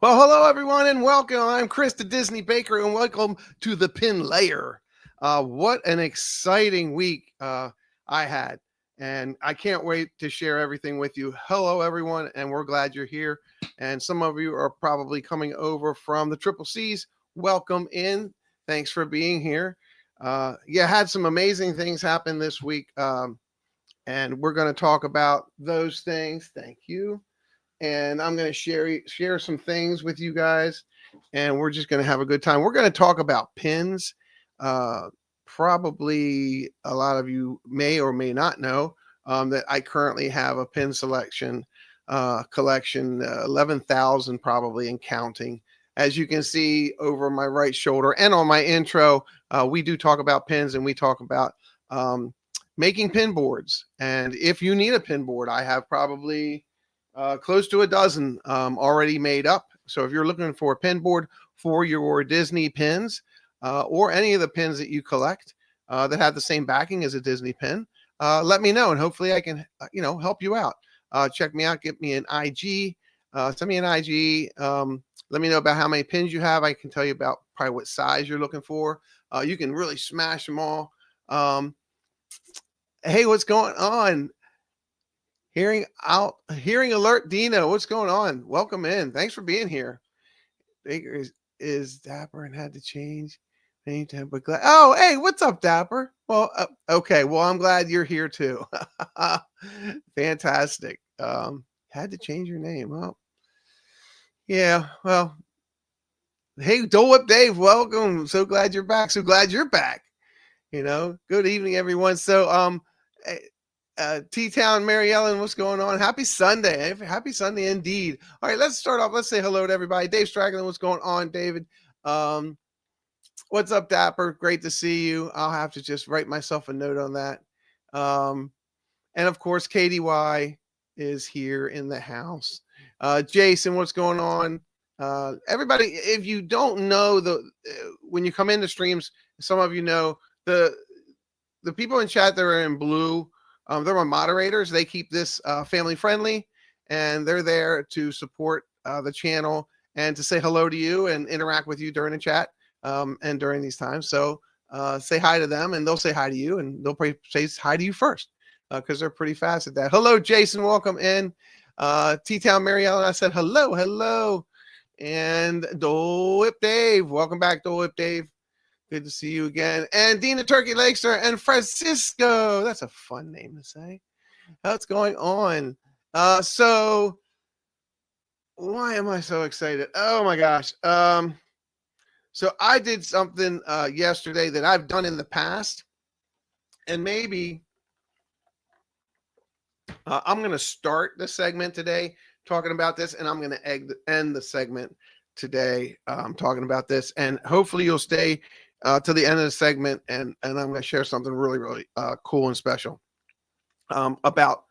Well, hello everyone and welcome. I'm Chris the Disney Baker and welcome to the Pin Layer. What an exciting week I had, and I can't wait to share everything with you. Hello everyone, and we're glad you're here. And some of you are probably coming over from the Triple C's. Welcome in. Thanks for being here. Had some amazing things happen this week, and we're going to talk about those things. Thank you. And I'm going to share some things with you guys, and we're just going to have a good time. We're going to talk about pins. Uh, Probably a lot of you may or may not know that I currently have a pin selection collection, 11,000 probably and counting. As you can see over my right shoulder and on my intro, we do talk about pins and we talk about making pin boards. And if you need a pin board, I have probably close to a dozen already made up. So if you're looking for a pin board for your Disney pins or any of the pins that you collect that have the same backing as a Disney pin, let me know and hopefully I can help you out. Check me out. Get me an IG. Send me an IG. Let me know about how many pins you have. I can tell you about probably what size you're looking for. You can really smash them all. Hey, what's going on? Hearing alert, Dino. What's going on? Welcome in. Thanks for being here. Baker is dapper and had to change name to him, but glad. Oh, hey, what's up, Dapper? Well, okay. Well, I'm glad you're here too. Fantastic. Had to change your name. Well, yeah. Well, hey, Dole Whip Dave. Welcome. So glad you're back. So glad you're back. Good evening, everyone. So, T-Town, Mary Ellen, what's going on? Happy Sunday. Happy Sunday indeed. All right, let's start off. Let's say hello to everybody. Dave Stragglin, what's going on, David? What's up, Dapper? Great to see you. I'll have to just write myself a note on that. And of course, KDY is here in the house. Jason, what's going on? Everybody, if you don't know, when you come into streams, some of you know the people in chat that are in blue, they're my moderators. They keep this family friendly, and they're there to support the channel and to say hello to you and interact with you during the chat and during these times. So say hi to them, and they'll say hi to you, and they'll probably say hi to you first because they're pretty fast at that. Hello, Jason. Welcome in. T-Town Mary Ellen, I said hello. And Dole Whip Dave. Welcome back, Dole Whip Dave. Good to see you again. And Dina Turkey Lakester and Francisco. That's a fun name to say. What's going on? So why am I so excited? Oh my gosh. So I did something yesterday that I've done in the past. And maybe I'm going to start the segment today talking about this, and I'm going to end the segment today talking about this. And hopefully you'll stay to the end of the segment, and I'm going to share something really, really cool and special about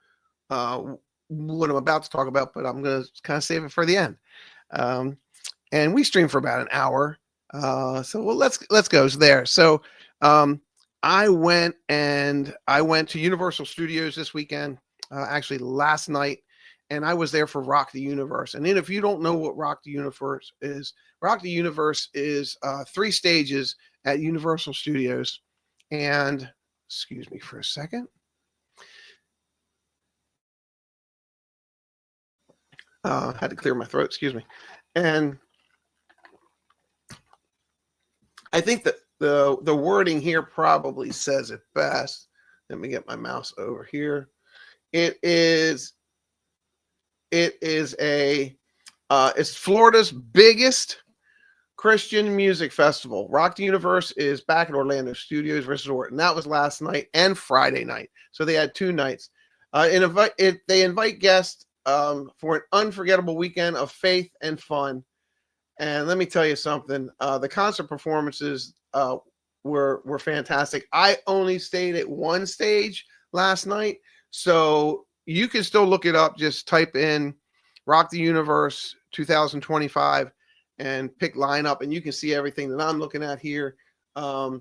what I'm about to talk about, but I'm going to kind of save it for the end. And we stream for about an hour. Let's go there. So I went to Universal Studios this weekend, actually last night, and I was there for Rock the Universe. And then if you don't know what Rock the Universe is 3 stages at Universal Studios. And excuse me for a second. Had to clear my throat, excuse me. And I think that the wording here probably says it best. Let me get my mouse over here. It's Florida's biggest Christian music festival. Rock the Universe is back at Orlando Studios Resort, and that was last night and Friday night. So they had 2 nights. They invite guests for an unforgettable weekend of faith and fun. And let me tell you something. The concert performances were fantastic. I only stayed at 1 stage last night, so you can still look it up. Just type in Rock the Universe 2025 and pick lineup, and you can see everything that I'm looking at here. All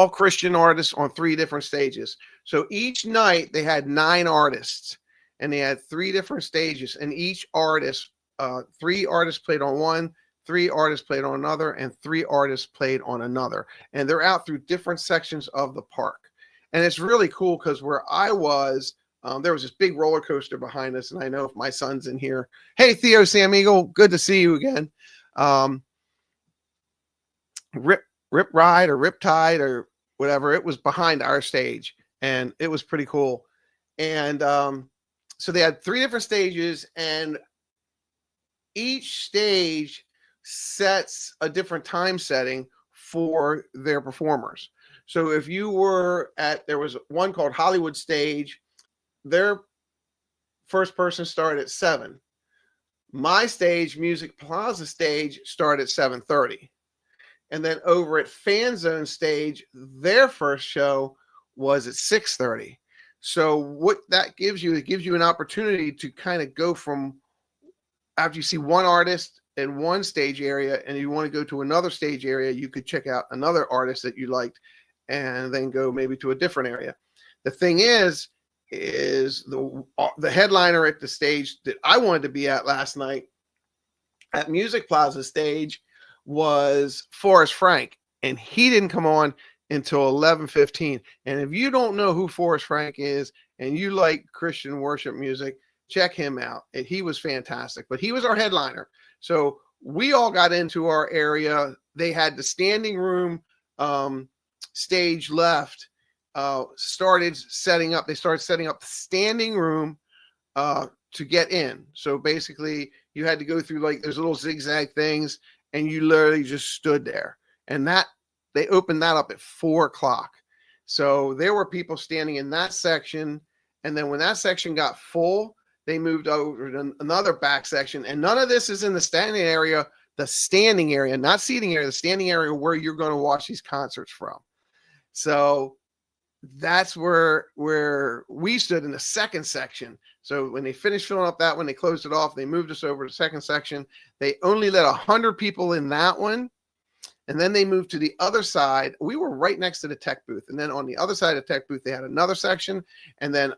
Christian artists on 3 different stages. So each night they had 9 artists, and they had 3 different stages, and each artist 3 artists played on one, 3 artists played on another, and 3 artists played on another. And they're out through different sections of the park. And it's really cool because where I was, there was this big roller coaster behind us. And I know if my son's in here, hey, Theo Sam Eagle, good to see you again. Rip Ride or Rip Tide or whatever, it was behind our stage. And it was pretty cool. And so they had 3 different stages, and each stage sets a different time setting for their performers. So if you were there was one called Hollywood Stage, their first person started at 7. My stage, Music Plaza stage, started at 7:30. And then over at Fan Zone stage, their first show was at 6:30. So what that gives you, it gives you an opportunity to kind of go from, after you see one artist in one stage area and you want to go to another stage area, you could check out another artist that you liked and then go maybe to a different area. The thing is the headliner at the stage that I wanted to be at last night at Music Plaza stage was Forrest Frank, and he didn't come on until 11:15. And if you don't know who Forrest Frank is and you like Christian worship music, check him out. And he was fantastic, but he was our headliner. So we all got into our area. They had the standing room stage left, started setting up. They started setting up the standing room to get in. So basically you had to go through like there's little zigzag things, and you literally just stood there. And that they opened that up at 4:00. So there were people standing in that section. And then when that section got full, they moved over to another back section. And none of this is in the standing area, not seating area, the standing area where you're going to watch these concerts from. So that's where we stood in the second section. So when they finished filling up that one, they closed it off. They moved us over to the second section. They only let 100 people in that one. And then they moved to the other side. We were right next to the tech booth. And then on the other side of the tech booth, they had another section. And then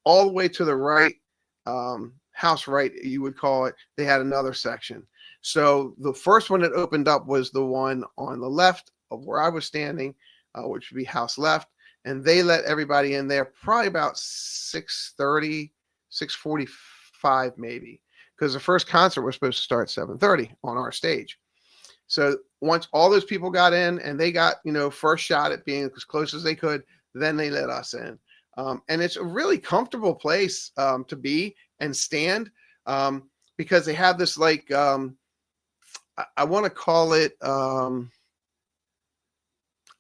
all the way to the right, house right, you would call it, they had another section. So the first one that opened up was the one on the left of where I was standing, which would be house left. And they let everybody in there probably about 6:30, 6:45 maybe, because the first concert was supposed to start at 7:30 on our stage. So once all those people got in and they got, first shot at being as close as they could, then they let us in. And it's a really comfortable place to be and stand because they have this like, I want to call it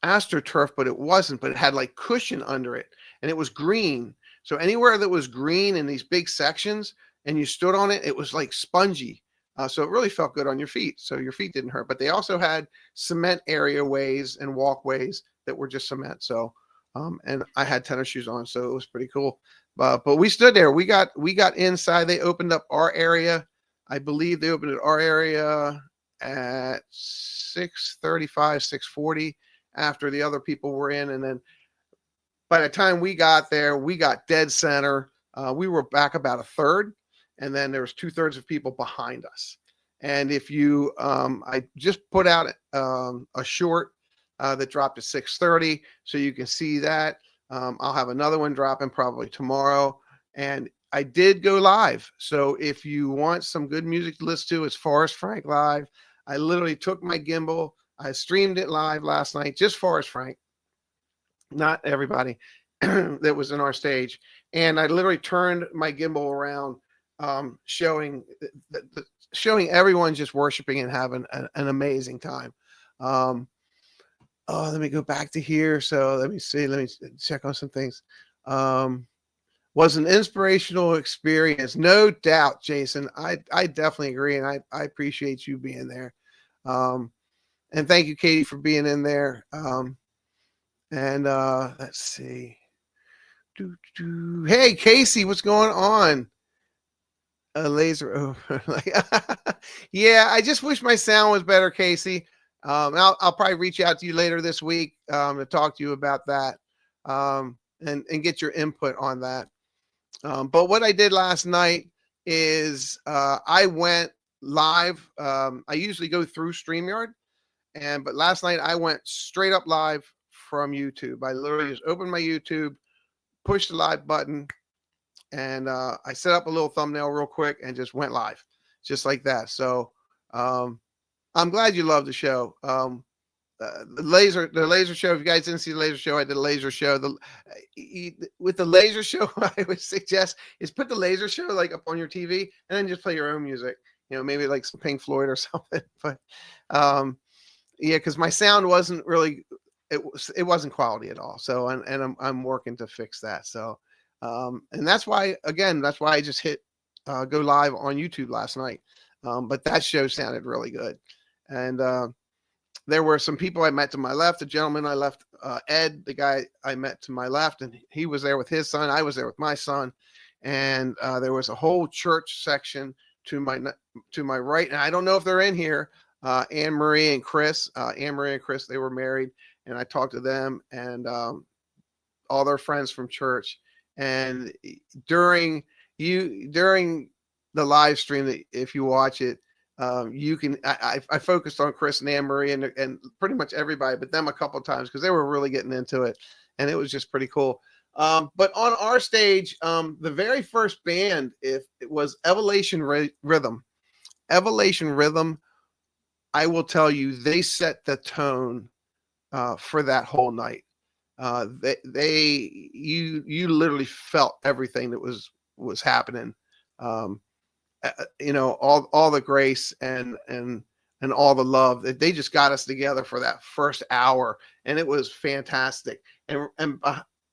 AstroTurf, but it wasn't, but it had like cushion under it and it was green. So anywhere that was green in these big sections and you stood on it, it was like spongy. So it really felt good on your feet. So your feet didn't hurt, but they also had cement areaways and walkways that were just cement. So, and I had tennis shoes on, so it was pretty cool. But we stood there. We got inside. They opened up our area. I believe they opened our area at 6:35, 6:40 after the other people were in. And then by the time we got there, we got dead center. We were back about a third. And then there was 2/3 of people behind us. And if you, I just put out a short that dropped at 6:30, so you can see that. I'll have another one dropping probably tomorrow. And I did go live. So if you want some good music to listen to, it's Forrest Frank live. I literally took my gimbal. I streamed it live last night, just Forrest Frank, not everybody that was in our stage. And I literally turned my gimbal around, showing everyone just worshiping and having an amazing time. Let me go back to here. So let me see. Let me check on some things. Was an inspirational experience, no doubt, Jason. I definitely agree, and I appreciate you being there. And thank you, Katie, for being in there. And let's see. Hey, Casey, what's going on? A laser over. Yeah, I just wish my sound was better, Casey. I'll probably reach out to you later this week to talk to you about that and get your input on that. But what I did last night is I went live. I usually go through StreamYard, but last night I went straight up live from YouTube. I literally just opened my YouTube, pushed the live button, and I set up a little thumbnail real quick and just went live, just like that. So um, I'm glad you love the show. The laser show. If you guys didn't see the laser show, I did a laser show. With the laser show, I would suggest is put the laser show like up on your TV and then just play your own music. Maybe like some Pink Floyd or something. But yeah, because my sound wasn't really it wasn't quality at all. So and I'm working to fix that. So and that's why I just hit go live on YouTube last night. But that show sounded really good, and there were some people I met to my left. The gentleman I left, Ed, the guy I met to my left, and he was there with his son. I was there with my son, and there was a whole church section to my right. And I don't know if they're in here. Anne Marie and Chris. Anne Marie and Chris, they were married, and I talked to them and all their friends from church. And during the live stream, that if you watch it, you can. I focused on Chris and Anne Marie and pretty much everybody, but them a couple of times because they were really getting into it, and it was just pretty cool. But on our stage, the very first band, if it was Evolution Rhythm, Evolution Rhythm, I will tell you, they set the tone for that whole night. You literally felt everything that was happening. All the grace and all the love that they just got us together for that first hour, and it was fantastic. And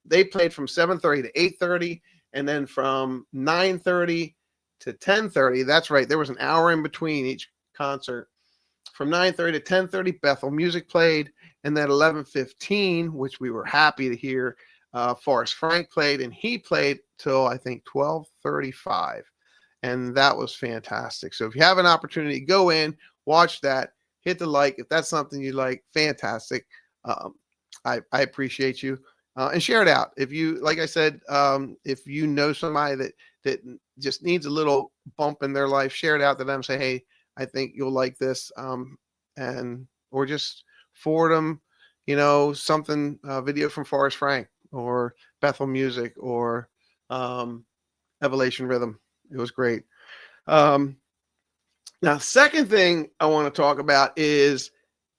they played from 7:30 to 8:30, and then from 9:30 to 10:30. That's right, there was an hour in between each concert. From 9:30 to 10:30, Bethel Music played, and then 11:15, which we were happy to hear, Forrest Frank played, and he played till I think 12:35. And that was fantastic. So if you have an opportunity, go in, watch that, hit the like. If that's something you like, fantastic. I appreciate you. And share it out. If you, like I said, if you know somebody that just needs a little bump in their life, share it out to them. Say, hey, I think you'll like this. Or just forward them, something, video from Forrest Frank or Bethel Music or Evolution Rhythm. It was great. Now, second thing I want to talk about is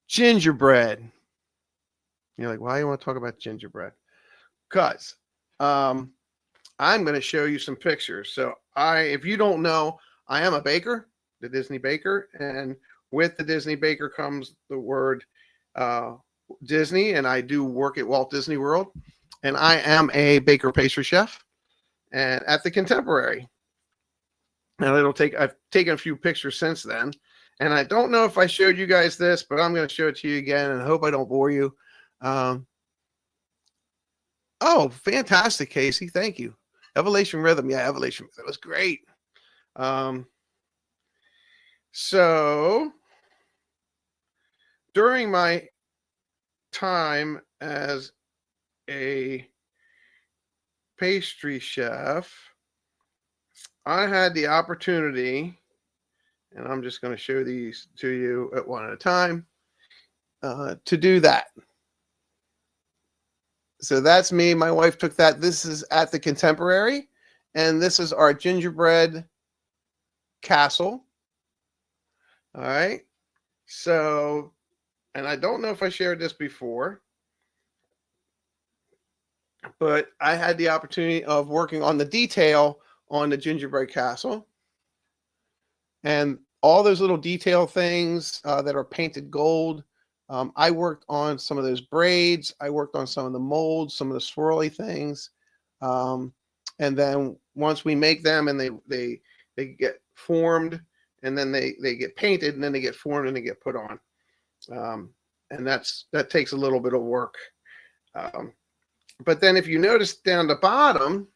gingerbread. You're like, why do you want to talk about gingerbread? Because I'm going to show you some pictures. So if you don't know, I am a baker, the Disney Baker, and with the Disney Baker comes the word Disney, and I do work at Walt Disney World, and I am a baker pastry chef and at the Contemporary. And I've taken a few pictures since then. And I don't know if I showed you guys this, but I'm going to show it to you again, and I hope I don't bore you. Oh, fantastic, Casey. Thank you. Evolution Rhythm. Yeah, Evolution. That was great. So during my time as a pastry chef, I had the opportunity, and I'm just going to show these to you at one at a time, to do that. So that's me. My wife took that. This is at the Contemporary, and this is our gingerbread castle. All right. So, and I don't know if I shared this before, but I had the opportunity of working on the detail on the gingerbread castle, and all those little detail things that are painted gold. I worked on some of those braids. I worked on some of the molds, some of the swirly things. And then once we make them and they get formed, and then they get painted, and then they get formed and they get put on. And that takes a little bit of work. But then if you notice down the bottom,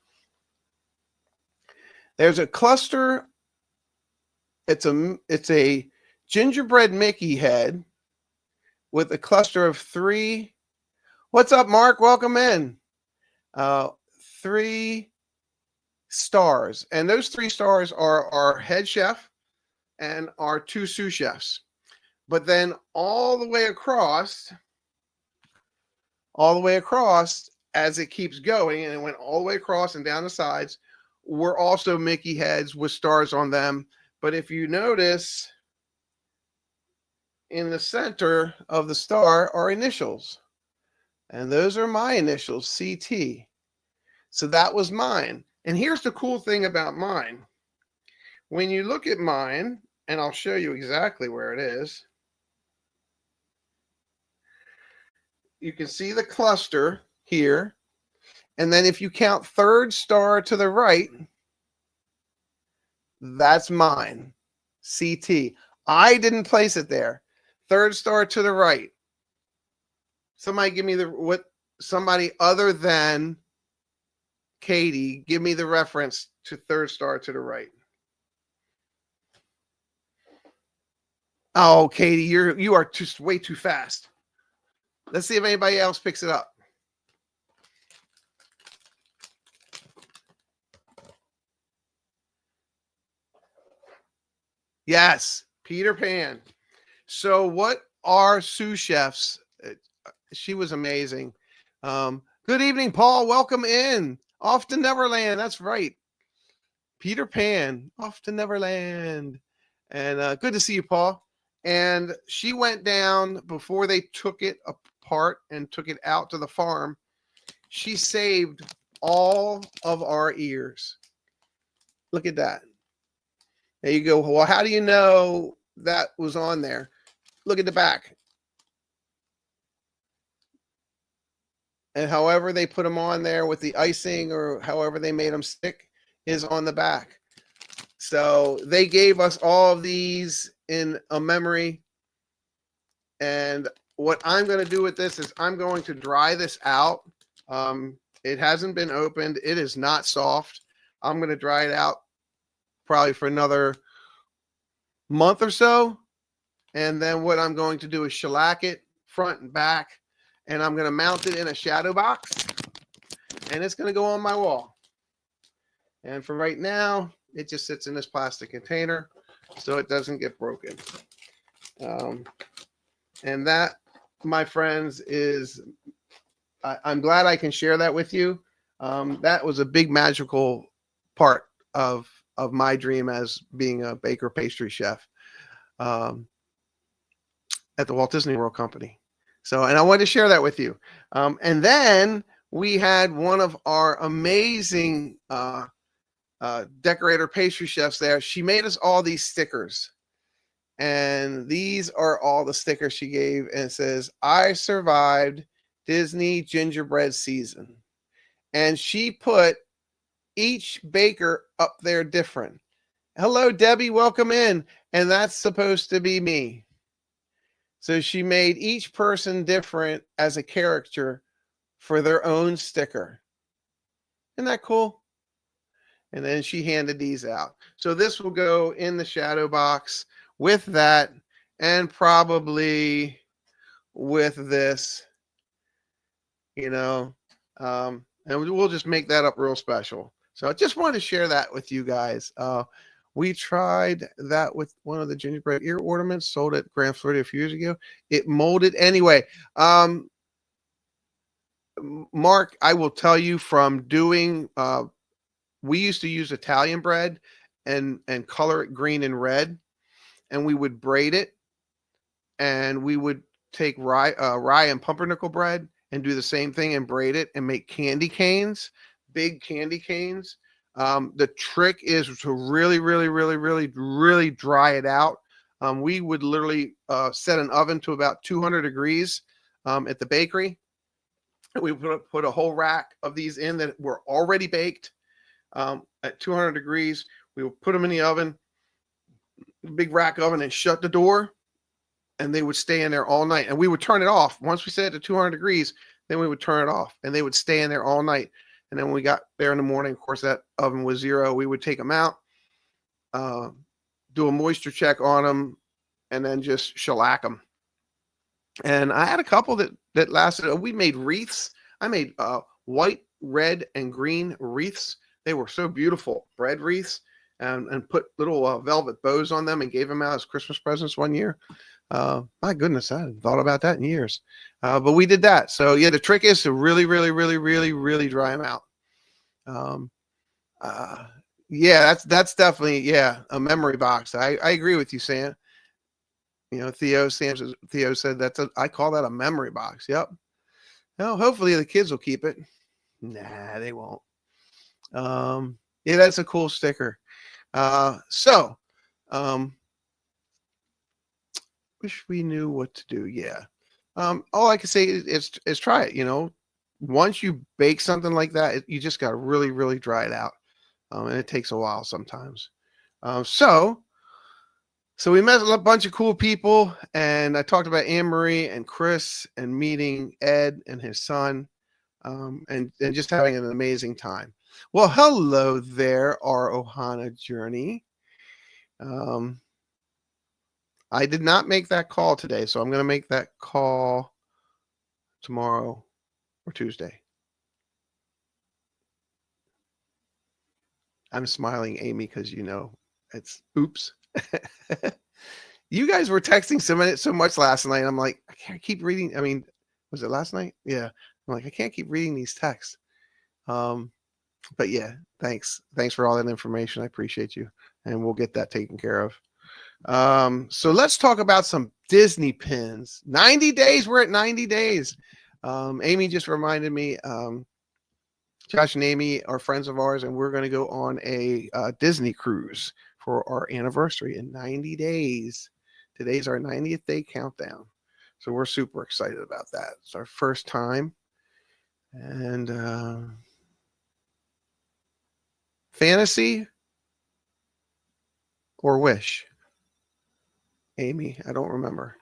there's a cluster. It's a gingerbread Mickey head with a cluster of 3. What's up, Mark? Welcome in. 3 stars. And those 3 stars are our head chef, and our two sous chefs. But then all the way across, as it keeps going, and it went all the way across and down the sides, were also Mickey heads with stars on them. But if you notice, in the center of the star are initials. And those are my initials, CT. So that was mine. And here's the cool thing about mine. When you look at mine, and I'll show you exactly where it is, you can see the cluster here. And then if you count third star to the right, that's mine, CT. I didn't place it there. Third star to the right. Somebody give me somebody other than Katie, give me the reference to third star to the right. Oh, Katie, you are just way too fast. Let's see if anybody else picks it up. Yes, Peter Pan. So what our sous chefs, she was amazing. Good evening, Paul. Welcome in. Off to Neverland. That's right. Peter Pan, off to Neverland. And good to see you, Paul. And she went down before they took it apart and took it out to the farm. She saved all of our ears. Look at that. There you go. Well, how do you know that was on there? Look at the back. And however they put them on there with the icing or however they made them stick is on the back. So they gave us all of these in a memory. And what I'm going to do with this is I'm going to dry this out. It hasn't been opened. It is not soft. I'm going to dry it out probably for another month or so. And then what I'm going to do is shellac it front and back. And I'm going to mount it in a shadow box. And it's going to go on my wall. And for right now, it just sits in this plastic container so it doesn't get broken. And that, my friends, is, I'm glad I can share that with you. That was a big magical part of my dream as being a baker pastry chef at the Walt Disney World Company. So, and I wanted to share that with you. And then we had one of our amazing decorator pastry chefs there. She made us all these stickers. And these are all the stickers she gave. And it says, I survived Disney gingerbread season. And she put each baker up there different. Hello, Debbie, welcome in. And that's supposed to be me. So she made each person different as a character for their own sticker. Isn't that cool? And then she handed these out. So this will go in the shadow box with that, and probably with this, and we'll just make that up real special. So I just wanted to share that with you guys. We tried that with one of the gingerbread ear ornaments sold at Grand Floridian a few years ago. It molded anyway. Mark, I will tell you from doing, we used to use Italian bread and color it green and red, and we would braid it, and we would take rye and pumpernickel bread and do the same thing and braid it and make candy canes, big candy canes. The trick is to really, really, really, really, really dry it out. We would literally set an oven to about 200 degrees at the bakery. We put a whole rack of these in that were already baked at 200 degrees. We would put them in the oven, big rack oven, and shut the door, and they would stay in there all night. And we would turn it off. Once we set it to 200 degrees, then we would turn it off, and they would stay in there all night. And then when we got there in the morning, of course, that oven was zero. We would take them out, do a moisture check on them, and then just shellac them. And I had a couple that lasted. We made wreaths. I made white, red, and green wreaths. They were so beautiful. Bread wreaths. and put little velvet bows on them and gave them out as Christmas presents one year. My goodness, I hadn't thought about that in years. But we did that. So yeah, the trick is to really, really, really, really, really dry them out. Um, yeah, that's definitely a memory box. I agree with you, Sam. Theo said I call that a memory box. Yep. Well, hopefully the kids will keep it. Nah, they won't. Yeah, that's a cool sticker. So wish we knew what to do. Yeah. All I can say is try it. Once you bake something like that, you just got to really, really dry it out. And it takes a while sometimes. So we met a bunch of cool people, and I talked about Anne-Marie and Chris and meeting Ed and his son, and just having an amazing time. Well, hello there, our Ohana journey. I did not make that call today, so I'm going to make that call tomorrow or Tuesday. I'm smiling, Amy, because it's oops. You guys were texting so much last night. I'm like, I can't keep reading. I mean, was it last night? Yeah. I'm like, I can't keep reading these texts. But yeah, thanks for all that information. I appreciate you, and we'll get that taken care of. So let's talk about some Disney pins. 90 days. We're at 90 days. Amy just reminded me, Josh and Amy are friends of ours, and we're going to go on a Disney cruise for our anniversary in 90 days. Today's our 90th day countdown. So we're super excited about that. It's our first time. And fantasy or wish? Amy, I don't remember.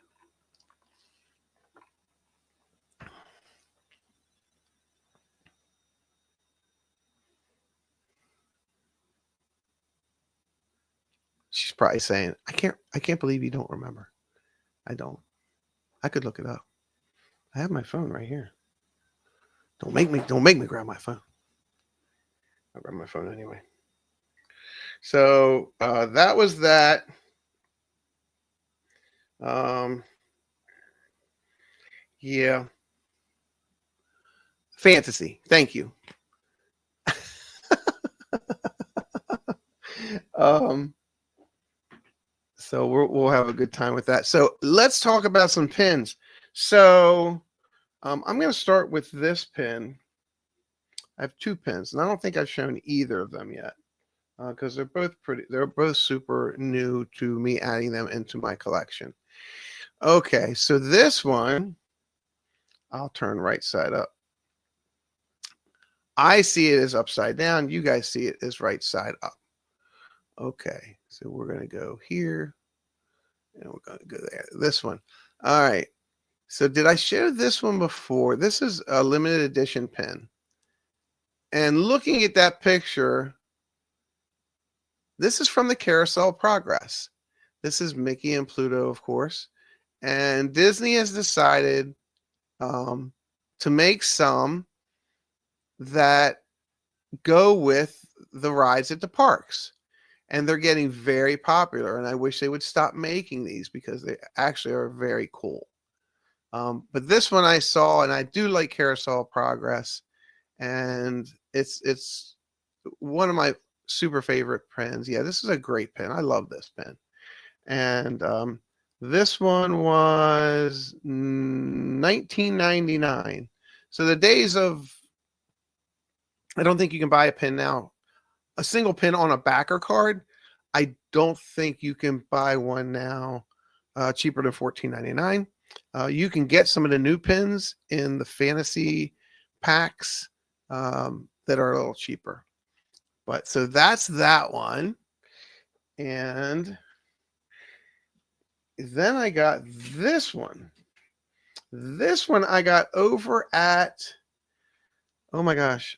She's probably saying, I can't believe you don't remember. I don't. I could look it up. I have my phone right here. Don't make me grab my phone. I'll grab my phone anyway. So that was that. Yeah. Fantasy. Thank you. So we'll have a good time with that. So let's talk about some pins. So I'm going to start with this pin. I have two pins, and I don't think I've shown either of them yet because they're both super new to me adding them into my collection. Okay, so this one, I'll turn right side up. I see it as upside down. You guys see it as right side up. Okay, so we're going to go here, and we're going to go there. This one. All right. So did I show this one before? This is a limited edition pin. And looking at that picture, this is from the Carousel Progress. This is Mickey and Pluto, of course. And Disney has decided to make some that go with the rides at the parks. And they're getting very popular. And I wish they would stop making these because they actually are very cool. But this one I saw, and I do like Carousel Progress. And it's one of my super favorite pins. Yeah, this is a great pin. I love this pin. And this one was $19.99. So the days of, I don't think you can buy a pin now. A single pin on a backer card, I don't think you can buy one now cheaper than $14.99. You can get some of the new pins in the fantasy packs that are a little cheaper. But so that's that one. And then I got this one. This one I got over at, oh my gosh.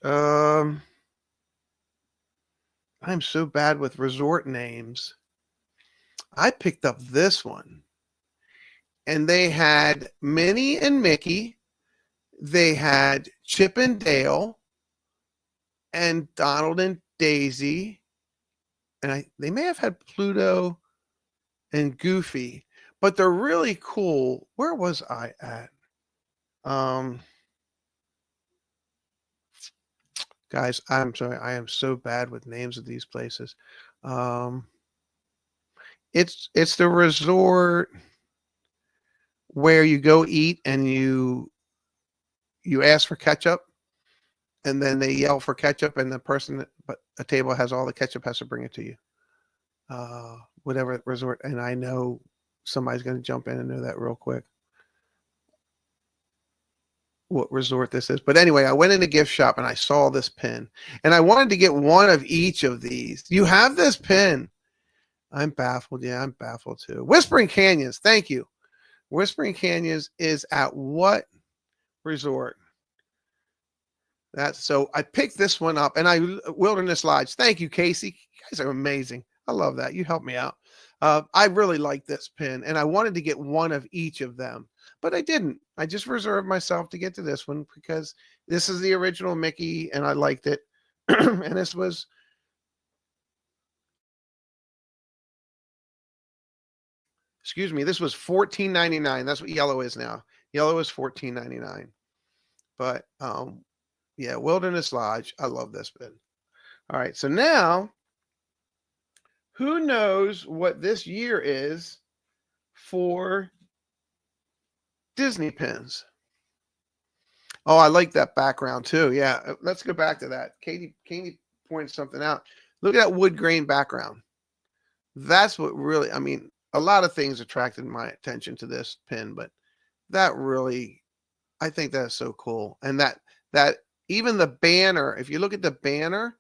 I'm so bad with resort names. I picked up this one. And they had Minnie and Mickey. They had Chip and Dale and Donald and Daisy. and they may have had Pluto and Goofy, but they're really cool. Where was I at? Um, Guys, I'm sorry. I am so bad with names of these places. Um, it's the resort where you go eat and you ask for ketchup, and then they yell for ketchup, and the person but a table has all the ketchup has to bring it to you. Whatever resort, and I know somebody's going to jump in and know that real quick. What resort this is. But anyway, I went in a gift shop and I saw this pin, and I wanted to get one of each of these. You have this pin. I'm baffled. Yeah, I'm baffled too. Whispering Canyons. Thank you. Whispering Canyons is at what resort? That's so I picked this one up, and Wilderness Lodge. Thank you, Casey. You guys are amazing. I love that. You helped me out. I really like this pin, and I wanted to get one of each of them, but I didn't. I just reserved myself to get to this one because this is the original Mickey, and I liked it. And this was this was $14.99. That's what yellow is now. Yellow is $14.99. But yeah, Wilderness Lodge. I love this pin. All right, so now who knows what this year is for Disney pins? Oh, I like that background too. Yeah, let's go back to that. Katie pointed something out. Look at that wood grain background. That's what really, I mean, a lot of things attracted my attention to this pin, but that really, I think that's so cool. And that even the banner, if you look at the banner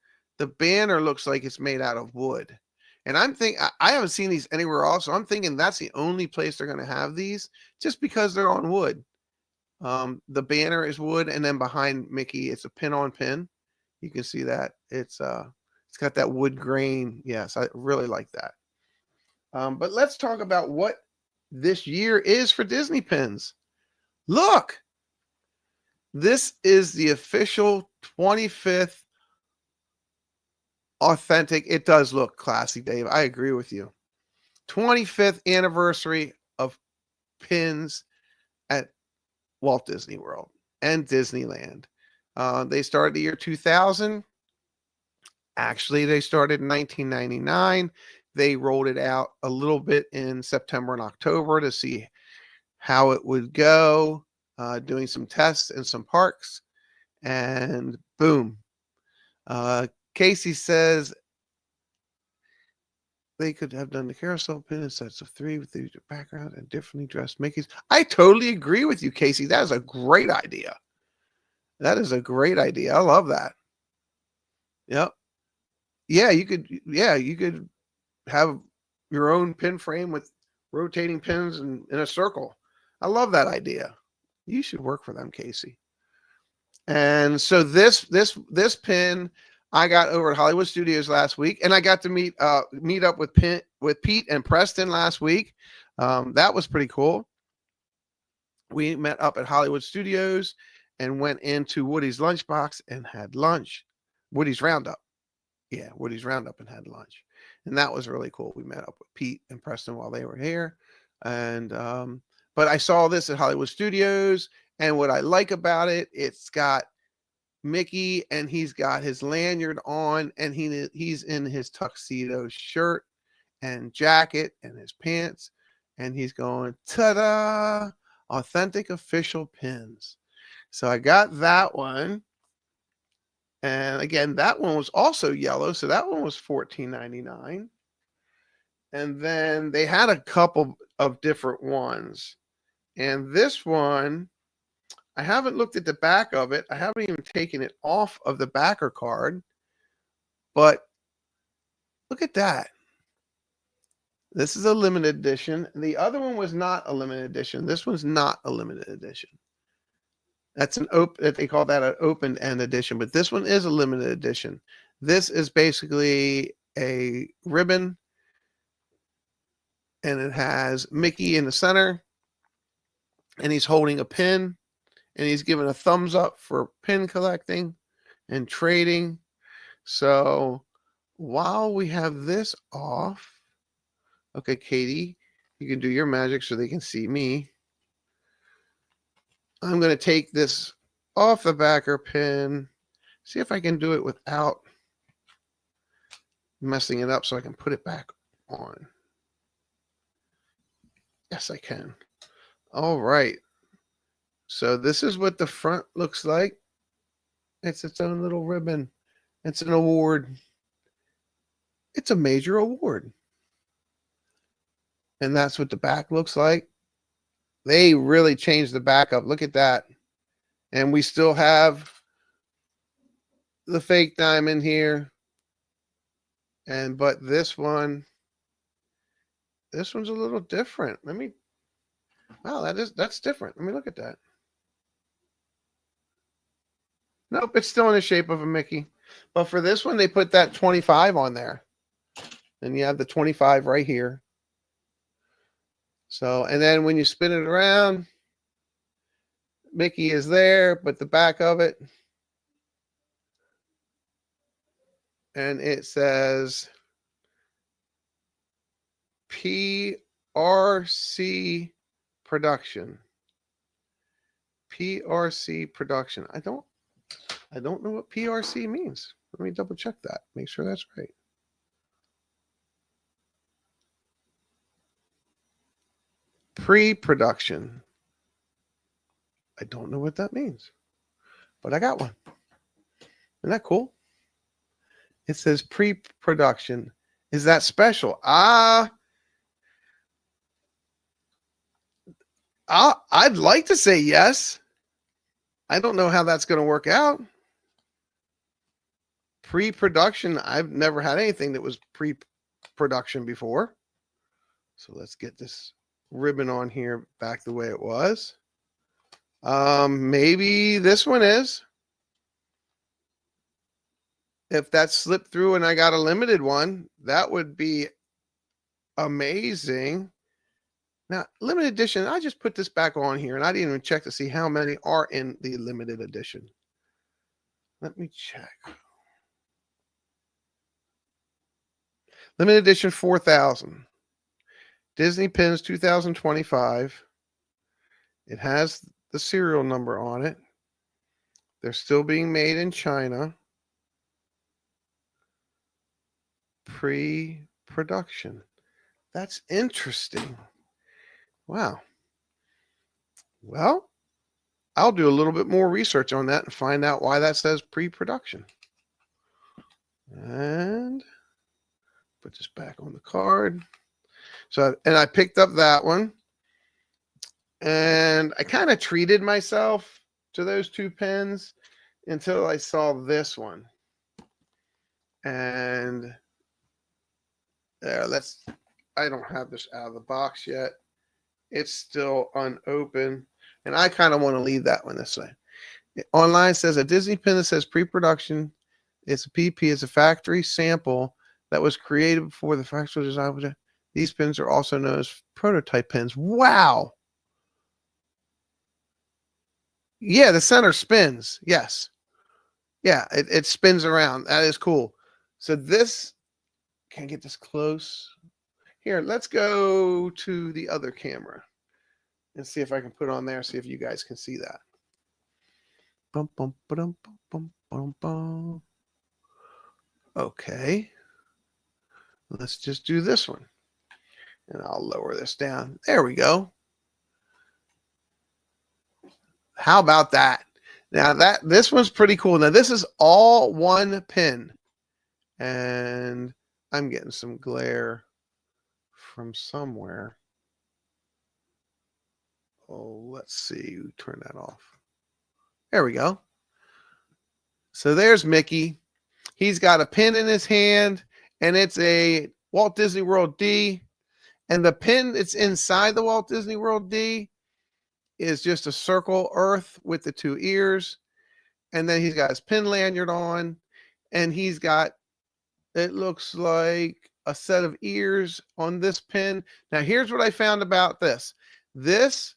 looks like it's made out of wood. And I haven't seen these anywhere else. So I'm thinking that's the only place they're going to have these just because they're on wood. The banner is wood, and then behind Mickey, it's a pin on pin. You can see that it's got that wood grain. Yes, I really like that. But let's talk about what this year is for Disney pins. Look, this is the official 25th authentic. It does look classy, Dave. I agree with you. 25th anniversary of pins at Walt Disney World and Disneyland. They started the year 2000. Actually, they started in 1999. They rolled it out a little bit in September and October to see how it would go, doing some tests in some parks, and boom. Casey says they could have done the carousel pin in sets of 3 with the background and differently dressed Mickeys. I totally agree with you, Casey. That is a great idea. That is a great idea. I love that. Yep. Yeah, you could have your own pin frame with rotating pins in a circle. I love that idea. You should work for them, Casey. And so this pin I got over at Hollywood Studios last week, and I got to meet up with Pete and Preston last week. That was pretty cool. We met up at Hollywood Studios and went into Woody's Lunchbox and had lunch. Woody's Roundup. Yeah, Woody's Roundup, and had lunch. And that was really cool. We met up with Pete and Preston while they were here. And but I saw this at Hollywood Studios, and what I like about it, it's got Mickey, and he's got his lanyard on, and he's in his tuxedo shirt and jacket and his pants, and he's going, ta-da, authentic official pins. So I got that one. And again, that one was also yellow. So that one was $14.99. And then they had a couple of different ones. And this one, I haven't looked at the back of it. I haven't even taken it off of the backer card. But look at that. This is a limited edition. The other one was not a limited edition. This one's not a limited edition. That's they call that an open end edition, but this one is a limited edition. This is basically a ribbon, and it has Mickey in the center, and he's holding a pin, and he's giving a thumbs up for pin collecting and trading. So while we have this off, okay, Katie, you can do your magic so they can see me. I'm going to take this off the backer pin, see if I can do it without messing it up so I can put it back on. Yes, I can. All right. So this is what the front looks like. It's its own little ribbon. It's an award. It's a major award. And that's what the back looks like. They really changed the back up. Look at that. And we still have the fake diamond here. But this one's a little different. Wow, that's different. Let me look at that. Nope, it's still in the shape of a Mickey. But for this one, they put that 25 on there. And you have the 25 right here. So, and then when you spin it around, Mickey is there, but the back of it, and it says PRC Production. PRC Production. I don't know what PRC means. Let me double check that. Make sure that's right. Pre-production. I don't know what that means, but I got one. Isn't that cool? It says pre-production. Is that special? I'd like to say yes. I don't know how that's going to work out. Pre-production, I've never had anything that was pre-production before. So let's get this ribbon on here back the way it was. Maybe this one is. If that slipped through and I got a limited one, that would be amazing. Now, limited edition, I just put this back on here and I didn't even check to see how many are in the limited edition. Let me check. Limited edition 4,000. Disney Pins 2025. It has the serial number on it. They're still being made in China. Pre-production. That's interesting. Wow. Well, I'll do a little bit more research on that and find out why that says pre-production. And put this back on the card. So, and I picked up that one. And I kind of treated myself to those two pins until I saw this one. And there, I don't have this out of the box yet. It's still unopened. And I kind of want to leave that one this way. Online says a Disney pin that says pre-production. It's a PP. It's a factory sample that was created before the factory design. These pins are also known as prototype pins. Wow. Yeah, the center spins. Yes. Yeah, it spins around. That is cool. So this, can I get this close? Here, let's go to the other camera and see if I can put on there, see if you guys can see that. Bum, bum, ba-dum, bum, bum, bum, bum. Okay. Let's just do this one. And I'll lower this down. There we go. How about that? Now this one's pretty cool. Now this is all one pin. And I'm getting some glare from somewhere. Oh, let's see. Turn that off. There we go. So there's Mickey. He's got a pin in his hand, and it's a Walt Disney World D. And the pin that's inside the Walt Disney World D is just a circle earth with the two ears. And then he's got his pin lanyard on, and he's got, it looks like a set of ears on this pin. Now, here's what I found about this. This,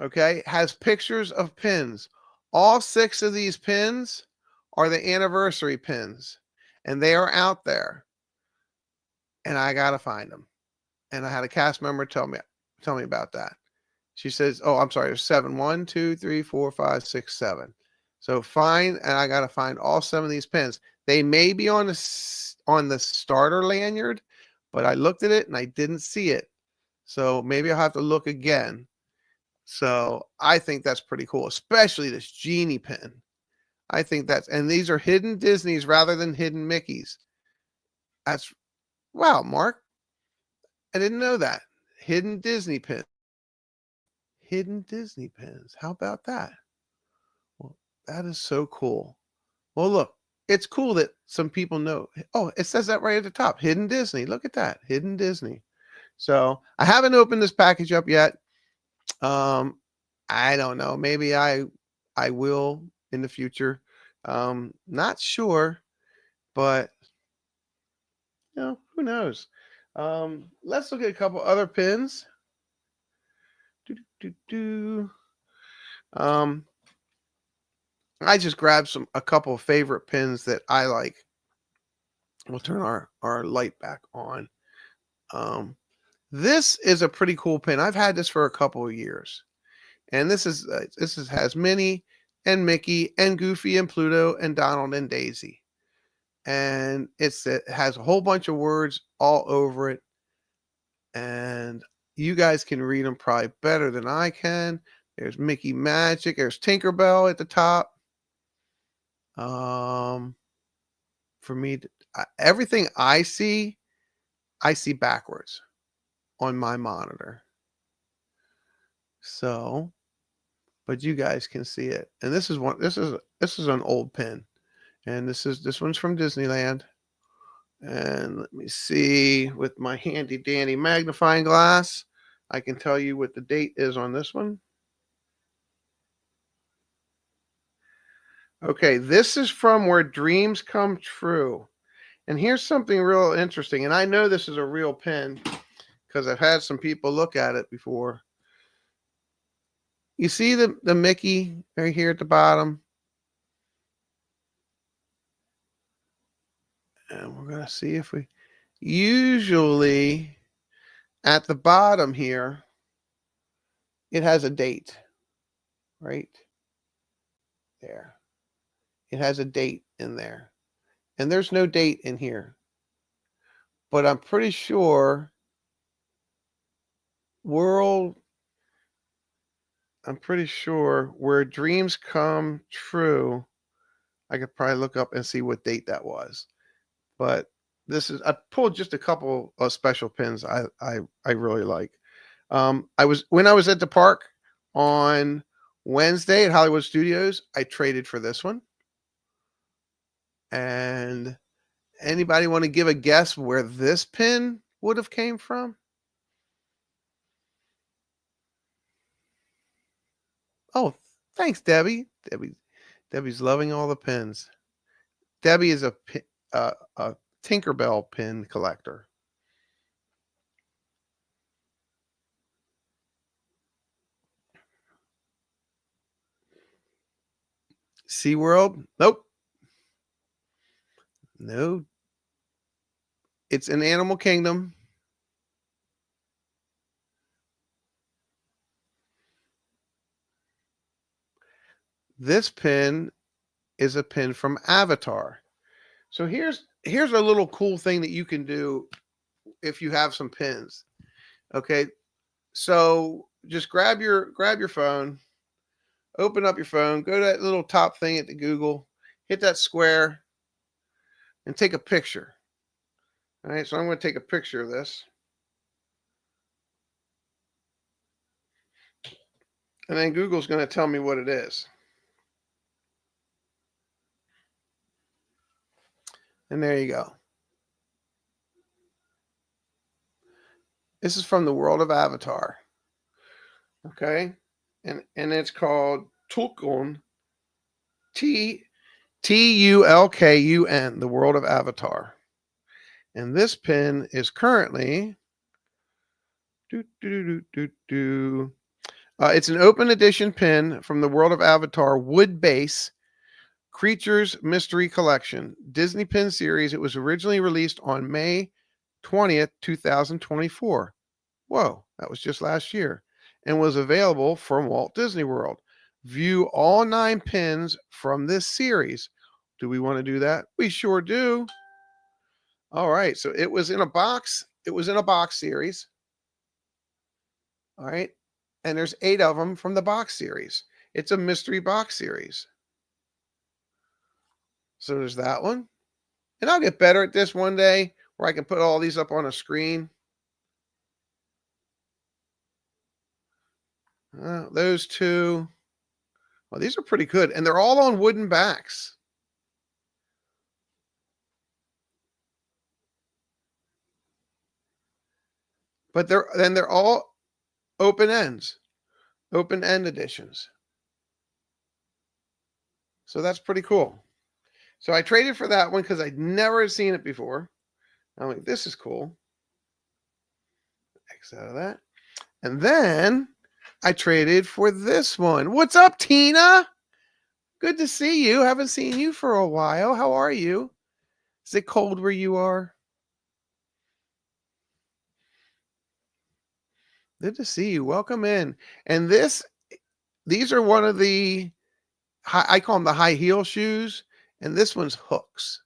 okay, has pictures of pins. All 6 of these pins are the anniversary pins. and they are out there, and I gotta find them. And I had a cast member tell me about that. She says, "Oh, I'm sorry, there's 7. 1, 2, 3, 4, 5, 6, 7. So find, and I gotta find all 7 of these pins. They may be on the starter lanyard, but I looked at it and I didn't see it. So maybe I'll have to look again. So I think that's pretty cool, especially this genie pin. I think that's, and these are hidden Disneys rather than hidden Mickeys. That's, wow, Mark. I didn't know that. Hidden Disney pins. Hidden Disney pins. How about that? Well, that is so cool. Well, look, it's cool that some people know. Oh, it says that right at the top. Hidden Disney. Look at that. Hidden Disney. So I haven't opened this package up yet. I don't know. Maybe I will in the future. Not sure, but who knows? Let's look at a couple other pins. I just grabbed a couple of favorite pins that I like. We'll turn our light back on. This is a pretty cool pin. I've had this for a couple of years, and this has Minnie and Mickey and Goofy and Pluto and Donald and Daisy, and it has a whole bunch of words all over it, and you guys can read them probably better than I can. There's Mickey Magic. There's Tinkerbell at the top. For me, everything I see backwards on my monitor. So, but you guys can see it. And this is an old pin. And this one's from Disneyland. And let me see with my handy dandy magnifying glass. I can tell you what the date is on this one. Okay, this is from Where Dreams Come True. And here's something real interesting. And I know this is a real pin because I've had some people look at it before. You see the Mickey right here at the bottom? And we're going to see if we... Usually at the bottom here, it has a date. Right there. It has a date in there. And there's no date in here. But I'm pretty sure Where Dreams Come True, I could probably look up and see what date that was. But I pulled just a couple of special pins I really like. When I was at the park on Wednesday at Hollywood Studios, I traded for this one. And anybody want to give a guess where this pin would have came from? Oh, thanks, Debbie. Debbie's loving all the pins. Debbie is a Tinkerbell pin collector. SeaWorld? Nope. No. It's an Animal Kingdom. This pin is a pin from Avatar. So here's a little cool thing that you can do if you have some pins. Okay. So just grab your phone, open up your phone, go to that little top thing at the Google, hit that square, and take a picture. All right, so I'm going to take a picture of this. And then Google's going to tell me what it is. And there you go. This is from the world of Avatar. Okay? And it's called Tulkun. Tulkun, the world of Avatar. And this pin is currently it's an open edition pin from the world of Avatar, wood base, Creatures Mystery Collection Disney Pin Series. It was originally released on May 20th, 2024. Whoa, that was just last year. And was available from Walt Disney World. View all 9 pins from this series. Do we want to do that? We sure do. All right, so it was in a box. It was in a box series. All right, and there's 8 of them from the box series. It's a mystery box series. So there's that one. And I'll get better at this one day where I can put all these up on a screen. Those 2. Well, these are pretty good. And they're all on wooden backs. But they're all open ends, open end editions. So that's pretty cool. So I traded for that one because I'd never seen it before. I'm like, this is cool. X out of that. And then I traded for this one. What's up, Tina? Good to see you. Haven't seen you for a while. How are you? Is it cold where you are? Good to see you. Welcome in. And these are one of the I call them the high heel shoes, and this one's hooks.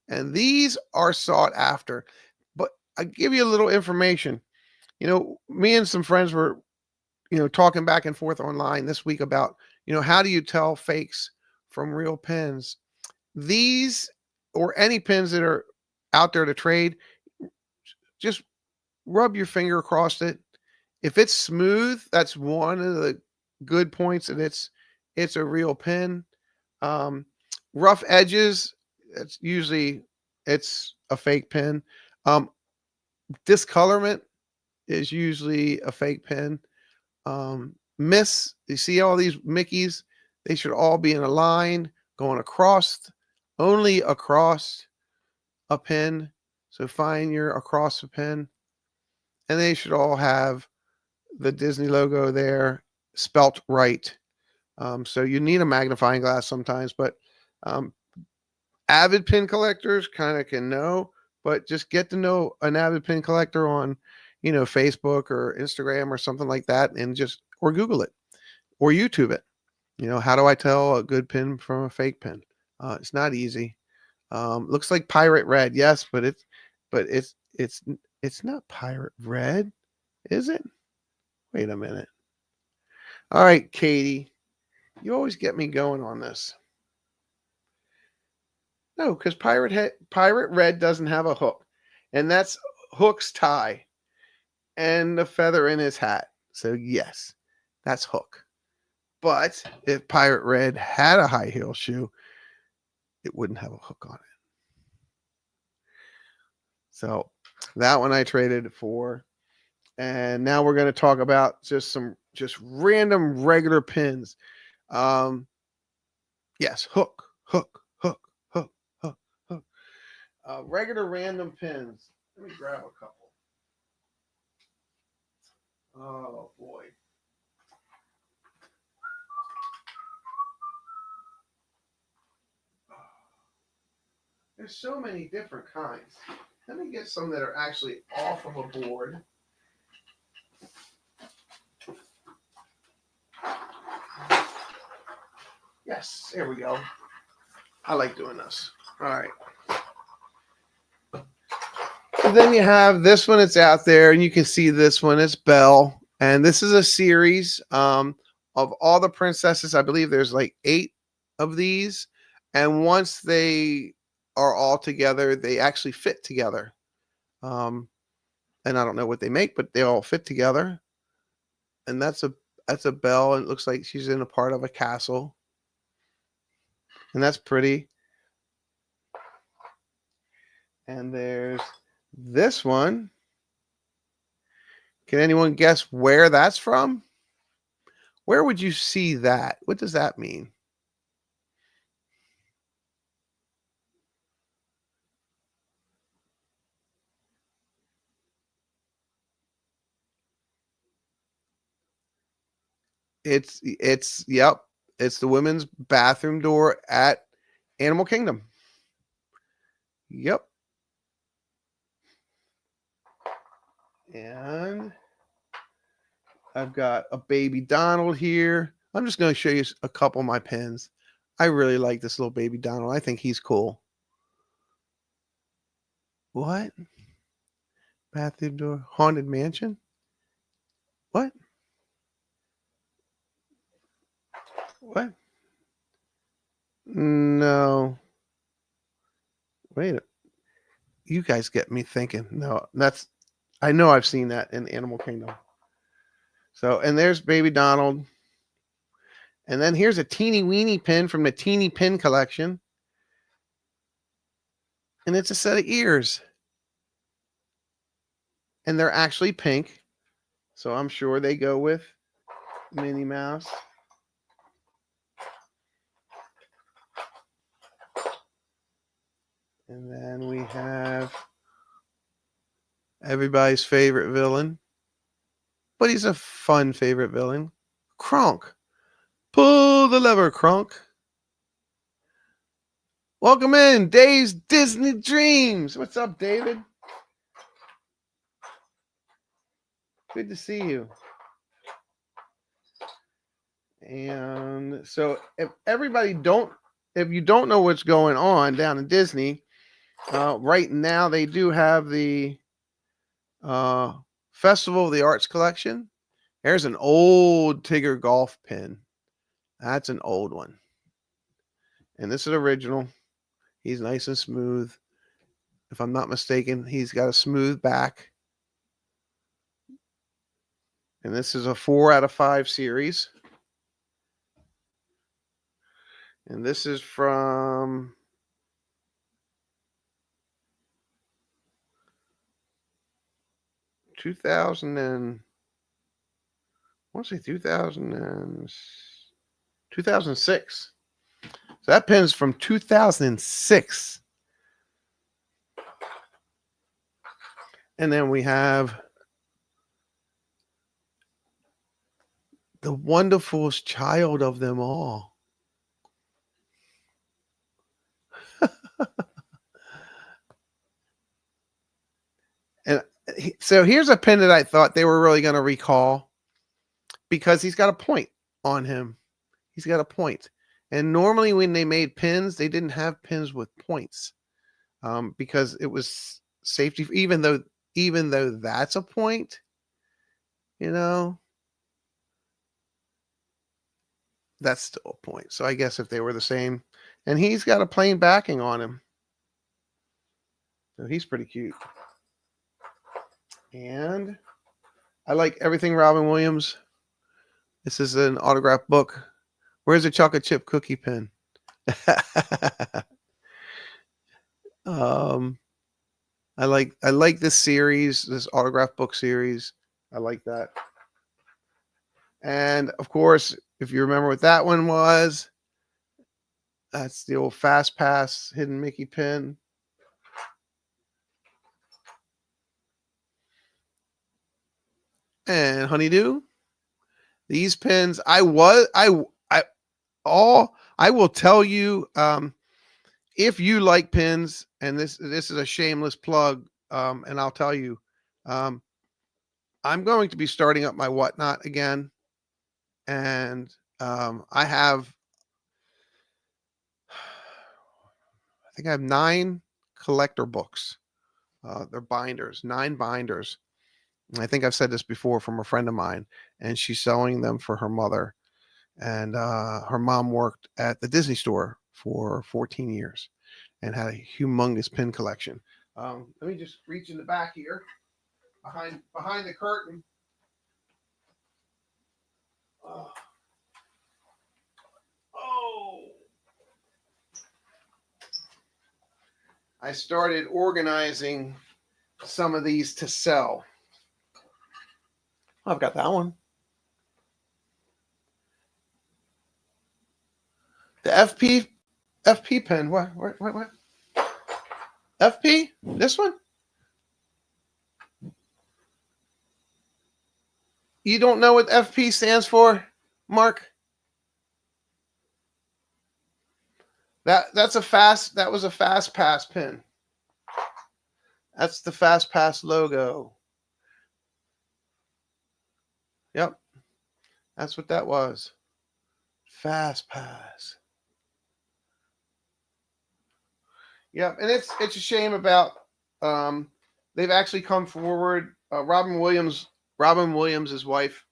And these are sought after. But I give you a little information. Me and some friends were, talking back and forth online this week about, how do you tell fakes from real pins? These or any pins that are out there to trade, just rub your finger across it. If it's smooth, that's one of the good points that it's a real pin. Rough edges, it's a fake pin. Discolorment is usually a fake pin. You see all these Mickeys? They should all be in a line going only across a pin. So find your across a pin. And they should all have the Disney logo there spelt right. So you need a magnifying glass sometimes, but avid pin collectors kind of can know, but just get to know an avid pin collector on, Facebook or Instagram or something like that, and or Google it or YouTube it. How do I tell a good pin from a fake pin? It's not easy. Looks like pirate red. Yes, but it's not pirate red, is it? Wait a minute. All right, Katie, you always get me going on this. No, because pirate red doesn't have a hook, and that's Hook's tie and the feather in his hat. So yes, that's Hook. But if pirate red had a high heel shoe, it wouldn't have a hook on it. So that one I traded for. And now we're going to talk about just random regular pins. Yes, hook. Regular random pins. Let me grab a couple. Oh boy. There's so many different kinds. Let me get some that are actually off of a board. Yes, there we go. I like doing this. All right. And then you have this one that's out there, and you can see this one. It's Belle. And this is a series of all the princesses. I believe there's like 8 of these. And once they are all together, they actually fit together. And I don't know what they make, but they all fit together. And that's a Belle, and it looks like she's in a part of a castle. And that's pretty. And there's this one. Can anyone guess where that's from? Where would you see that? What does that mean? Yep. It's the women's bathroom door at Animal Kingdom. Yep. And I've got a baby Donald here. I'm just going to show you a couple of my pins. I really like this little baby Donald. I think he's cool. What? Bathroom door, Haunted Mansion? What? What? No. Wait. You guys get me thinking. No, I know I've seen that in Animal Kingdom. So, and there's baby Donald. And then here's a teeny weeny pin from the Teeny Pin collection. And it's a set of ears. And they're actually pink. So I'm sure they go with Minnie Mouse. And then we have everybody's favorite villain. But he's a fun favorite villain. Kronk. Pull the lever, Kronk. Welcome in, Dave's Disney Dreams. What's up, David? Good to see you. And so if you don't know what's going on down in Disney, right now they do have the Festival of the Arts collection. There's an old Tigger golf pin. That's an old one. And this is original. He's nice and smooth. If I'm not mistaken, he's got a smooth back. And this is a 4 out of 5 series. And this is from I want to say 2006. So that pin's from 2006. And then we have the wonderfulest child of them all. And so here's a pin that I thought they were really going to recall because he's got a point on him. He's got a point. And normally when they made pins, they didn't have pins with points because it was safety. Even though that's a point, that's still a point. So I guess if they were the same, and he's got a plain backing on him. So he's pretty cute. And I like everything Robin Williams. This is an autograph book. Where's the chocolate chip cookie pin? I like this series, this autograph book series. I like that. And of course, if you remember what that one was, that's the old Fast Pass Hidden Mickey pin. And Honeydew. These pins, I will tell you, if you like pins, and this is a shameless plug, and I'll tell you, I'm going to be starting up my Whatnot again, and I think I have 9 collector books. They're binders, 9 binders. And I think I've said this before from a friend of mine, and she's selling them for her mother. And her mom worked at the Disney store for 14 years and had a humongous pin collection. Let me just reach in the back here, behind the curtain. Oh. I started organizing some of these to sell. I've got that one. The FP pen. What? FP? This one? You don't know what FP stands for, Mark? That was a Fast Pass pin. That's the Fast Pass logo. Yep. That's what that was. Fast Pass. Yep. And it's a shame about they've actually come forward. Robin Williams' wife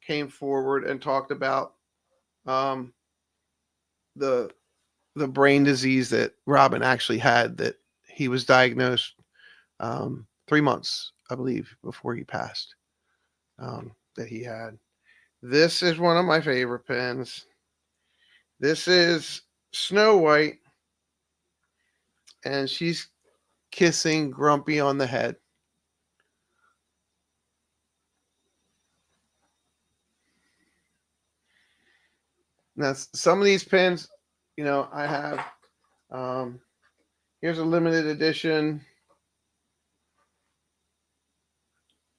came forward and talked about um, the brain disease that Robin actually had, that he was diagnosed 3 months, I believe, before he passed. That he had. This is one of my favorite pins. This is Snow White, and she's kissing Grumpy on the head. Now, some of these pins, I have. Here's a limited edition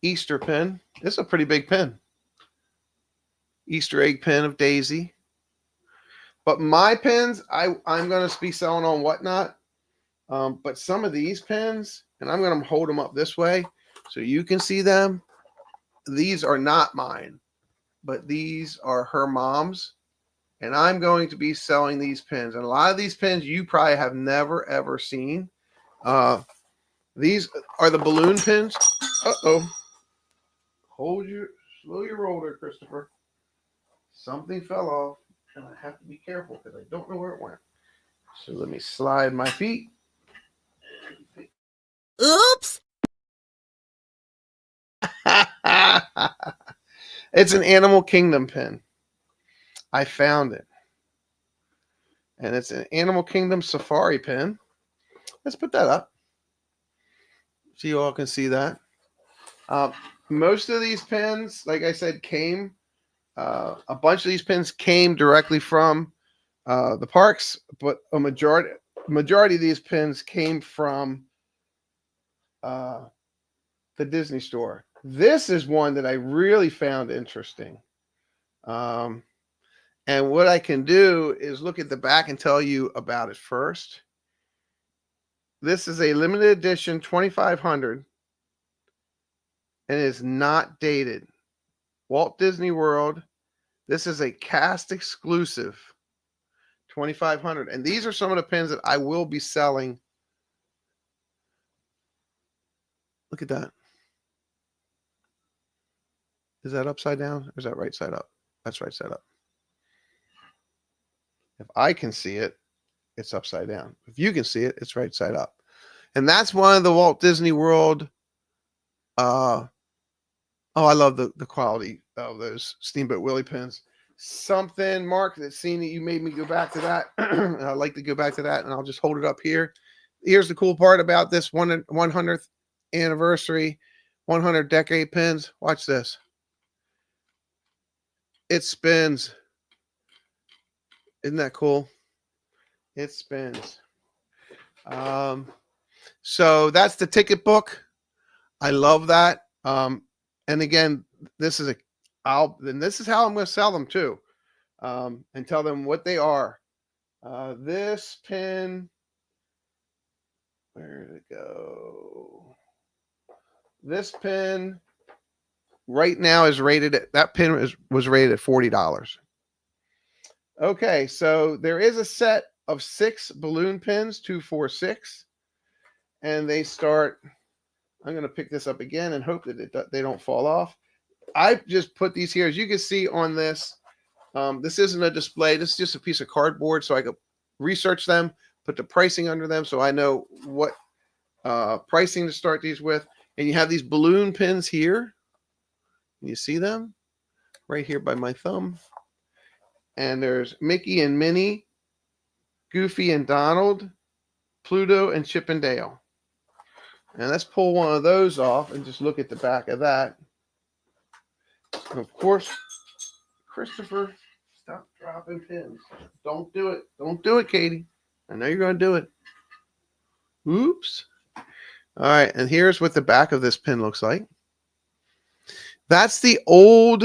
Easter pin. This is a pretty big pin. Easter egg pin of Daisy. But my pins, I'm going to be selling on Whatnot. But some of these pins, and I'm going to hold them up this way so you can see them. These are not mine, but these are her mom's. And I'm going to be selling these pins. And a lot of these pins you probably have never, ever seen. These are the balloon pins. Uh-oh. Slow your roll there, Christopher. Something fell off, and I have to be careful because I don't know where it went. So let me slide my feet. Oops! It's an Animal Kingdom pin. I found it. And it's an Animal Kingdom Safari pin. Let's put that up so you all can see that. Most of these pins, like I said, came, a bunch of these pins came directly from the parks, but a majority of these pins came from the Disney store. This is one that I really found interesting. And what I can do is look at the back and tell you about it first. This is a limited edition 2500 and is not dated. Walt Disney World. This is a cast exclusive 2500. And these are some of the pins that I will be selling. Look at that. Is that upside down or is that right side up? That's right side up. If I can see it, it's upside down. If you can see it, it's right side up. And that's one of the Walt Disney World. I love the quality of those Steamboat Willie pins. Something, Mark, that's seen that you made me go back to that. I'd like to go back to that, and I'll just hold it up here. Here's the cool part about this 100th anniversary, 100 decade pins. Watch this. It spins. Isn't that cool? It spins. So that's the ticket book. I love that. And again, this is how I'm going to sell them too. And tell them what they are. This pin, where did it go? This pin right now is rated at, that pin was rated at $40. Okay, so there is a set of 6 balloon pins, 2, 4, 6, and they start. I'm going to pick this up again and hope that they don't fall off. I just put these here, as you can see on this. This isn't a display. This is just a piece of cardboard, so I could research them, put the pricing under them, so I know what pricing to start these with. And you have these balloon pins here. You see them right here by my thumb. And there's Mickey and Minnie, Goofy and Donald, Pluto and Chip and Dale. And let's pull one of those off and just look at the back of that. And of course, Christopher, stop dropping pins. Don't do it. Don't do it, Katie. I know you're going to do it. Oops. All right. And here's what the back of this pin looks like. That's the old.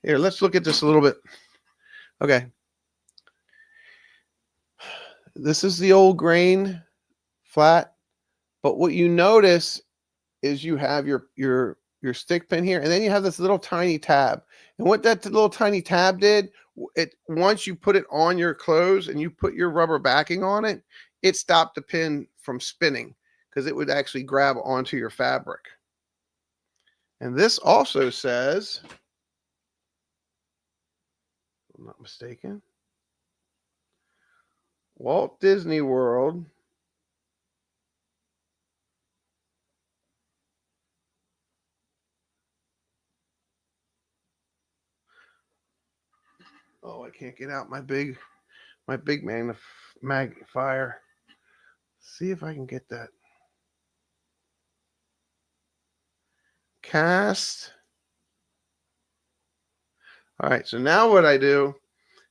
Here, let's look at this a little bit. Okay. this is the old grain flat, but what you notice is you have your stick pin here, and then you have this little tiny tab. And what that little tiny tab did, it once you put it on your clothes and you put your rubber backing on it, it stopped the pin from spinning because it would actually grab onto your fabric. And this also says, if I'm not mistaken, Walt Disney World. Oh, I can't get out my big magnifier. See if I can get that. Cast. All right, so now what I do,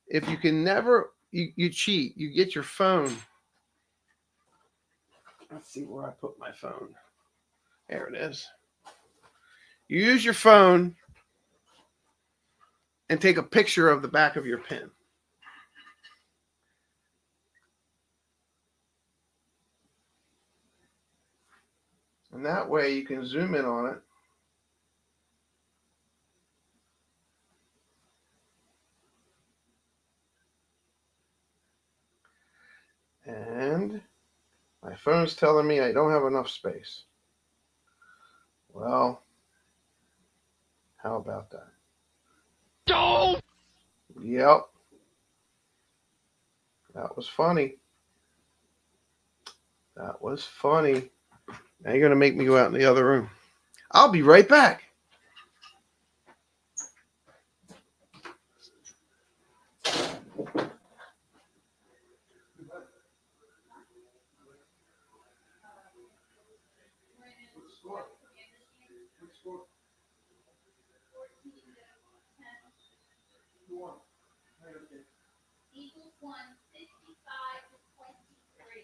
if you can never, you cheat, you get your phone. Let's see where I put my phone. There it is. You use your phone and take a picture of the back of your pin. And that way you can zoom in on it. And my phone's telling me I don't have enough space. Well, how about that? Don't! Yep. That was funny. That was funny. Now you're going to make me go out in the other room. I'll be right back.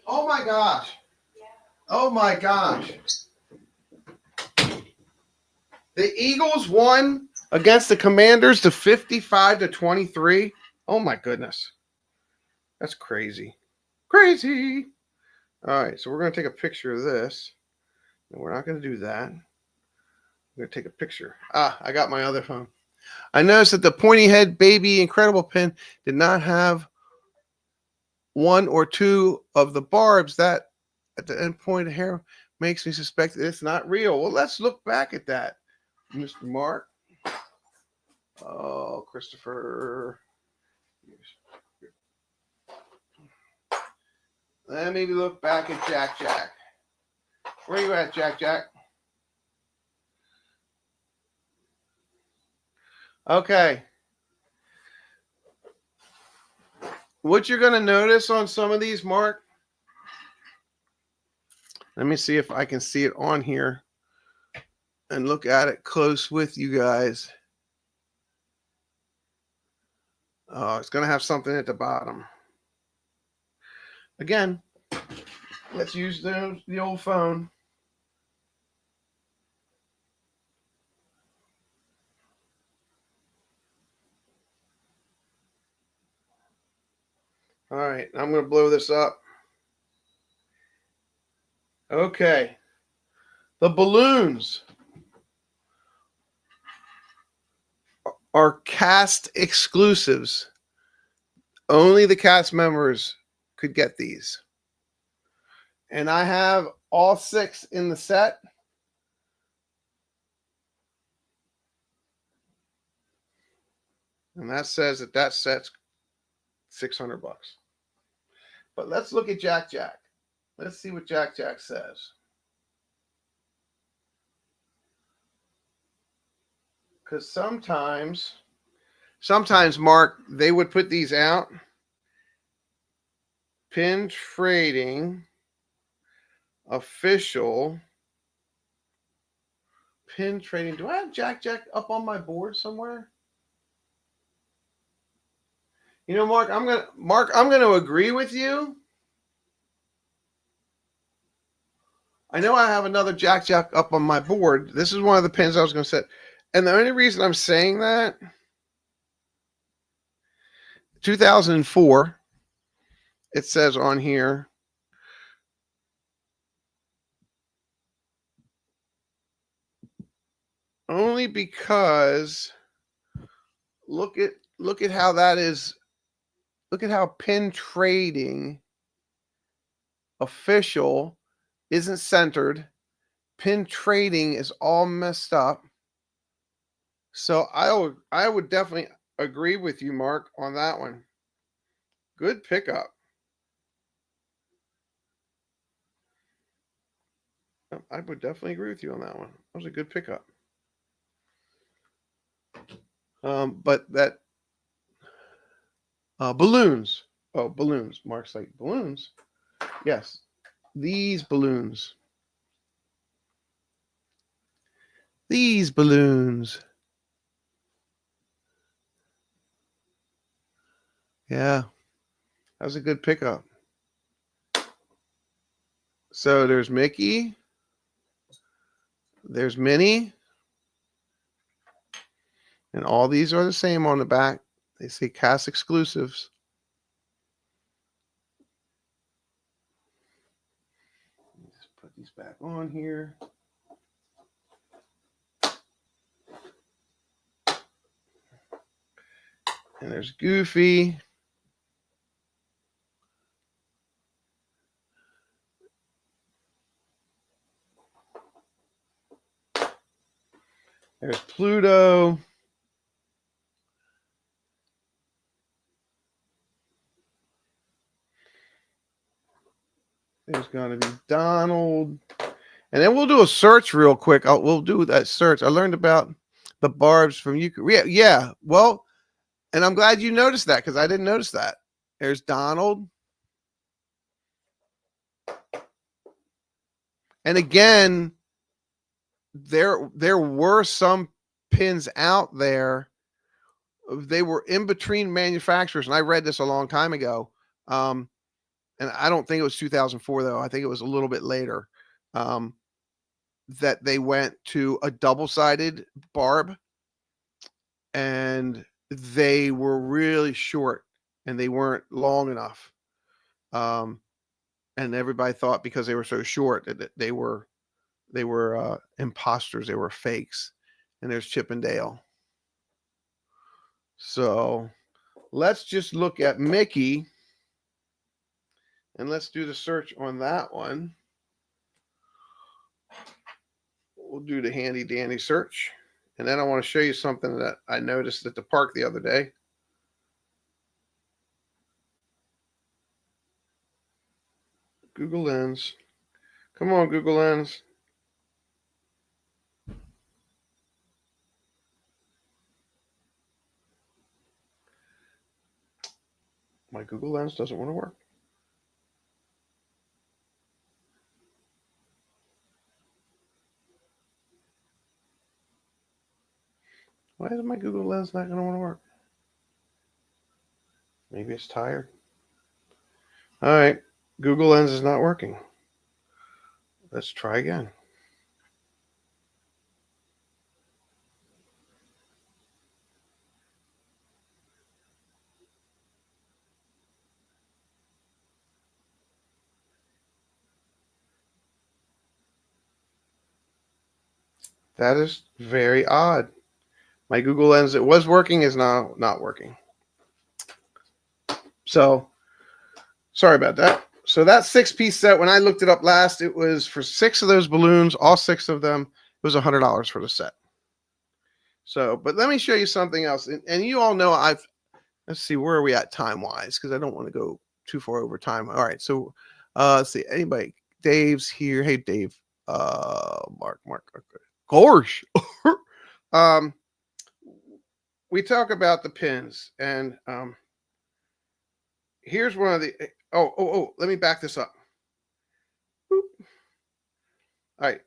Oh my gosh. Oh my gosh. The Eagles won against the Commanders to 55-23. Oh my goodness. That's crazy. Crazy. All right, so we're going to take a picture of this. And we're not going to do that. I'm going to take a picture. I got my other phone. I noticed that the pointy head baby incredible pin did not have one or two of the barbs. That at the end point of hair makes me suspect that it's not real. Well, let's look back at that, Mr. Mark. Oh, Christopher. Let me look back at Jack Jack. Where you at, Jack Jack? Okay. What you're going to notice on some of these, Mark, let me see if I can see it on here and look at it close with you guys. Oh, it's going to have something at the bottom. Again, let's use the old phone. All right, I'm going to blow this up. Okay. The balloons are cast exclusives. Only the cast members could get these. And I have all 6 in the set. And that says that set's $600. But let's look at Jack Jack. Let's see what Jack Jack says. Because sometimes, Mark, they would put these out. Pin trading official. Pin trading. Do I have Jack Jack up on my board somewhere? You know, Mark, I'm gonna agree with you. I know I have another Jack Jack up on my board. This is one of the pins I was going to set. And the only reason I'm saying that, 2004, it says on here, only because look at how that is. Look at how pin trading official isn't centered. Pin trading is all messed up. So I would definitely agree with you, Mark, on that one. Good pickup. I would definitely agree with you on that one. That was a good pickup. But that balloons. Oh, balloons. Mark's like balloons. Yes, these balloons. These balloons. Yeah, that was a good pickup. So there's Mickey. There's Minnie. And all these are the same on the back. They say cast exclusives. Just put these back on here. And there's Goofy. There's Pluto. There's going to be Donald. And then we'll do a search real quick. We'll do that search. I learned about the barbs from you. Yeah. Well, and I'm glad you noticed that because I didn't notice that. There's Donald. And again, there were some pins out there. They were in between manufacturers, and I read this a long time ago. And I don't think it was 2004 though. I think it was a little bit later. That they went to a double-sided barb, and they were really short, and they weren't long enough. And everybody thought because they were so short that they were imposters. They were fakes. And there's Chip and Dale. So let's just look at Mickey, and let's do the search on that one. We'll do the handy dandy search. And then I want to show you something that I noticed at the park the other day. Google Lens. Come on, Google Lens. My Google Lens doesn't want to work. Why is my Google Lens not going to want to work? Maybe it's tired. All right. Google Lens is not working. Let's try again. That is very odd. My Google Lens, it was working, is now not working. So, sorry about that. So that 6-piece set, when I looked it up last, it was for 6 of those balloons, all 6 of them, it was $100 for the set. So, but let me show you something else. And you all know let's see, where are we at time-wise? Because I don't want to go too far over time. All right, so let's see, anybody? Dave's here. Hey, Dave. Mark. Okay. Gosh. We talk about the pins, and here's one of the. Let me back this up. Boop. All right.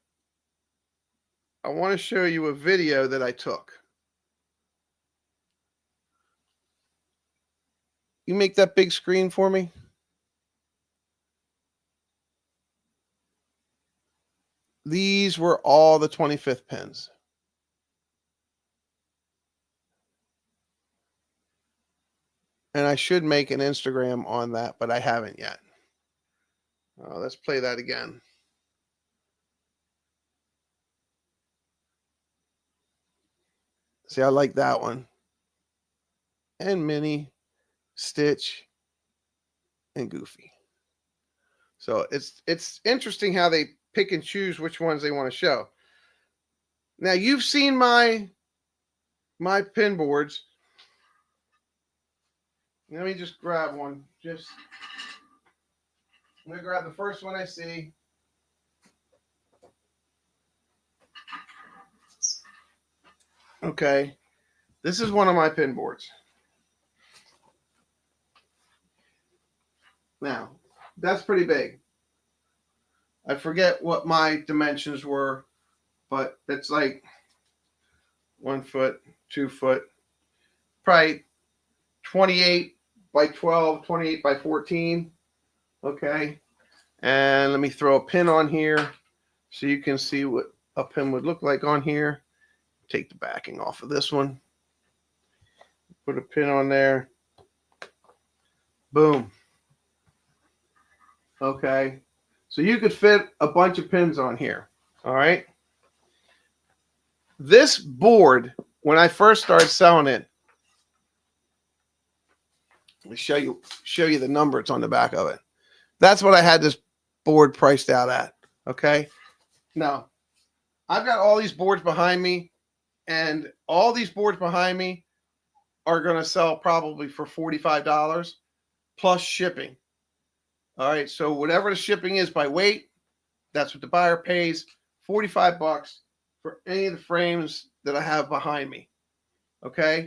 I want to show you a video that I took. You make that big screen for me? These were all the 25th pins. And I should make an Instagram on that, but I haven't yet. Let's play that again. See, I like that one. And Minnie, Stitch, and Goofy. So it's interesting how they pick and choose which ones they want to show. Now you've seen my pin boards. Let me just grab one. I'm gonna grab the first one I see. Okay, this is one of my pin boards. Now, that's pretty big. I forget what my dimensions were, but it's like 1 foot, 2 foot, probably 28 by 12, 28 by 14. Okay. And let me throw a pin on here so you can see what a pin would look like on here. Take the backing off of this one. Put a pin on there. Boom. Okay. So you could fit a bunch of pins on here. All right. This board, when I first started selling it, let me show you the number. It's on the back of it. That's what I had this board priced out at. Okay. Now, I've got all these boards behind me, and all these boards behind me are going to sell probably for $45 plus shipping. All right. So whatever the shipping is by weight, that's what the buyer pays. $45 for any of the frames that I have behind me. Okay.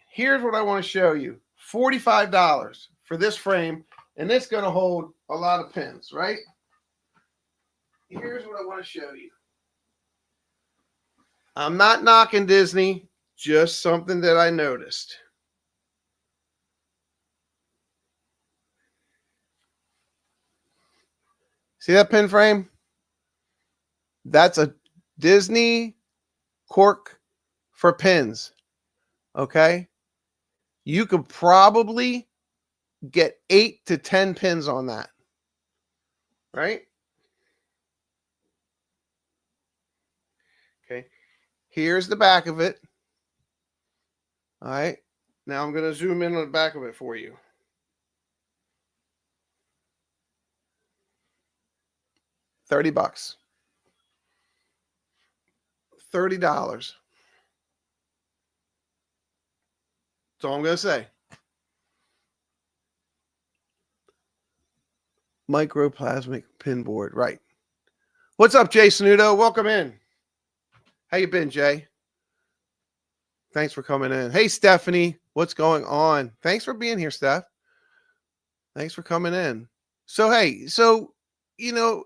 Here's what I want to show you. $45 for this frame, and it's going to hold a lot of pins, right? Here's what I want to show you. I'm not knocking Disney, just something that I noticed. See that pin frame? That's a Disney cork for pins. Okay? You could probably get 8 to 10 pins on that. Right? Okay. Here's the back of it. All right. Now I'm going to zoom in on the back of it for you. $30. $30. That's all I'm going to say. Microplasmic pin board. Right. What's up, Jay Snudo? Welcome in. How you been, Jay? Thanks for coming in. Hey, Stephanie. What's going on? Thanks for being here, Steph. Thanks for coming in. So, hey, you know,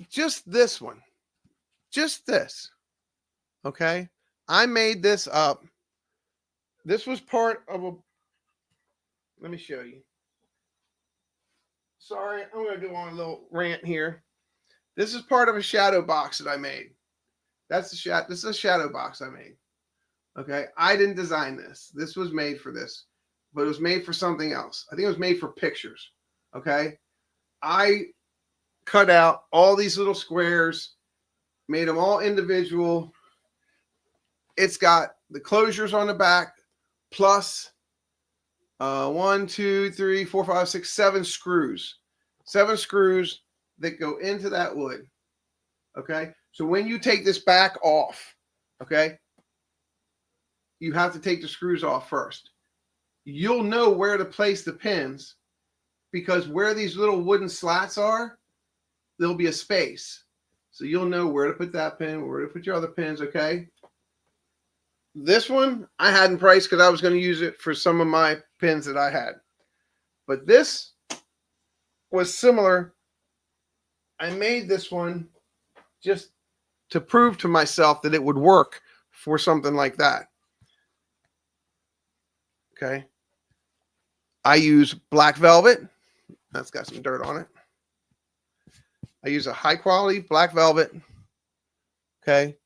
just this one. Just this. Okay? I made this up. This was part of a... Let me show you. Sorry, I'm going to go on a little rant here. This is part of a shadow box that I made. This is a shadow box I made. Okay? I didn't design this. This was made for this. But it was made for something else. I think it was made for pictures. Okay? I cut out all these little squares, made them all individual. It's got the closures on the back, plus 1, 2, 3, 4, 5, 6, 7 screws. 7 screws that go into that wood. Okay? So when you take this back off, okay, you have to take the screws off first. You'll know where to place the pins, because where these little wooden slats are, there'll be a space. So you'll know where to put that pin, where to put your other pins, okay? This one I hadn't priced because I was going to use it for some of my pins that I had. But this was similar. I made this one just to prove to myself that it would work for something like that. Okay. I use black velvet. That's got some dirt on it. I use a high quality black velvet. Okay.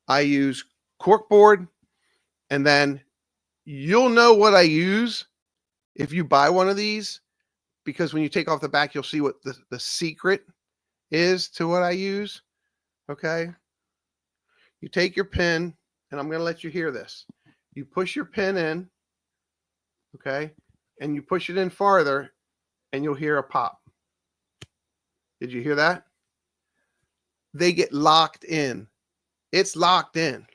I use cork board. And then you'll know what I use if you buy one of these, because when you take off the back, you'll see what the secret is to what I use. Okay. You take your pin, and I'm going to let you hear this. You push your pin in, okay, and you push it in farther, and you'll hear a pop. Did you hear that? They get locked in. It's locked in.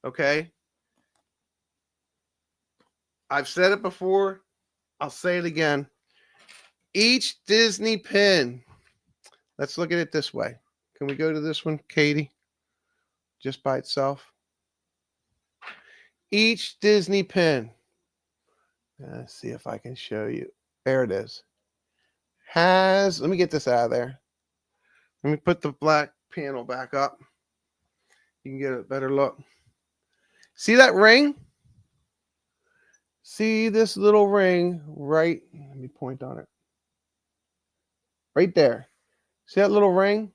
Okay. I've said it before. I'll say it again. Each Disney pin. Let's look at it this way. Can we go to this one, Katie? Just by itself. Each Disney pin. Let's see if I can show you. There it is. Let me get this out of there. Let me put the black panel back up. You can get a better look. See that ring? See this little ring right? Let me point on it. Right there. See that little ring?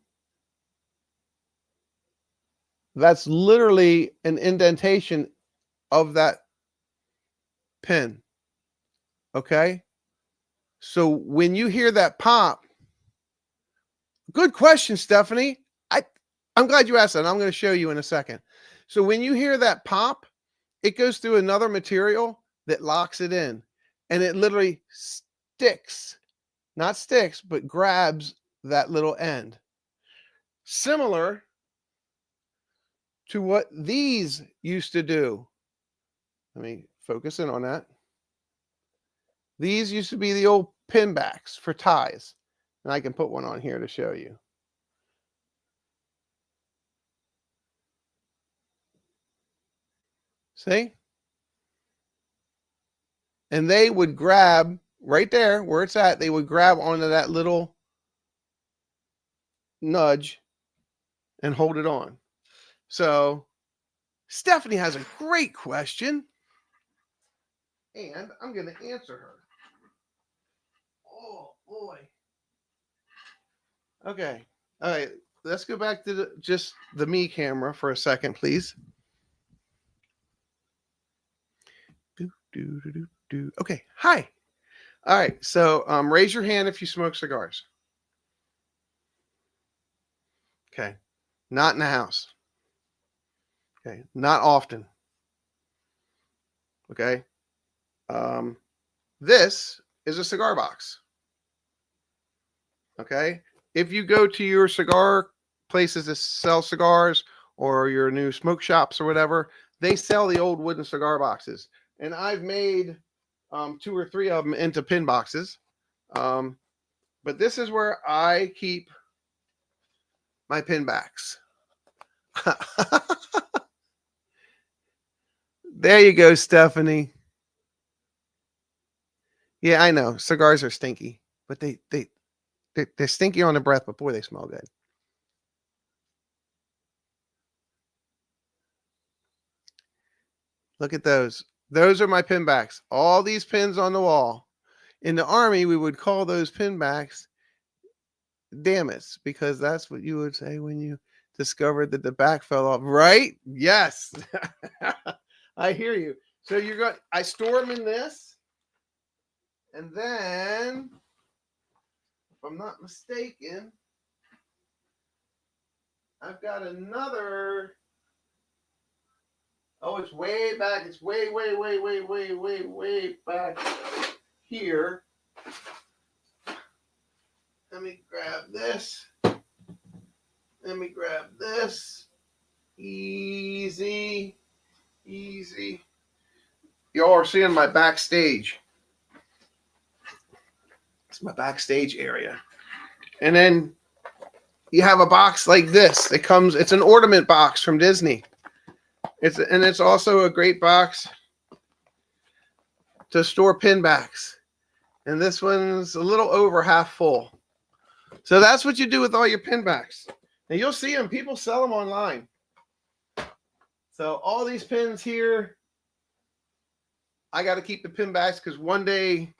That's literally an indentation of that pin. Okay? So when you hear that pop, good question, Stephanie. I'm glad you asked that. I'm going to show you in a second. So when you hear that pop, it goes through another material that locks it in, and it literally sticks, not sticks, but grabs that little end. Similar to what these used to do. Let me focus in on that. These used to be the old pin backs for ties, and I can put one on here to show you. See? And they would grab right there where it's at. They would grab onto that little nudge and hold it on. So Stephanie has a great question, and I'm going to answer her. Oh, boy. Okay. All right. Let's go back to just the me camera for a second, please. Okay. Hi. All right. So raise your hand if you smoke cigars. Okay. Not in the house. Okay. Not often. Okay. This is a cigar box. Okay. If you go to your cigar places that sell cigars, or your new smoke shops or whatever, they sell the old wooden cigar boxes. And I've made 2 or 3 of them into pin boxes. But this is where I keep my pin backs. There you go, Stephanie. Yeah, I know. Cigars are stinky, but they're stinky on the breath, but boy, they smell good. Look at those. Those are my pin backs. All these pins on the wall. In the Army, we would call those pin backs dammits, because that's what you would say when you discovered that the back fell off, right? Yes. I hear you. So I store them in this, and then, if I'm not mistaken, I've got another. Oh, it's way back. It's way back here. Let me grab this. Let me grab this. Easy. Y'all are seeing my backstage. It's my backstage area. And then you have a box like this. It's an ornament box from Disney. It's also a great box to store pin backs. And this one's a little over half full. So that's what you do with all your pin backs. And you'll see them. People sell them online. So all these pins here, I got to keep the pin backs because one day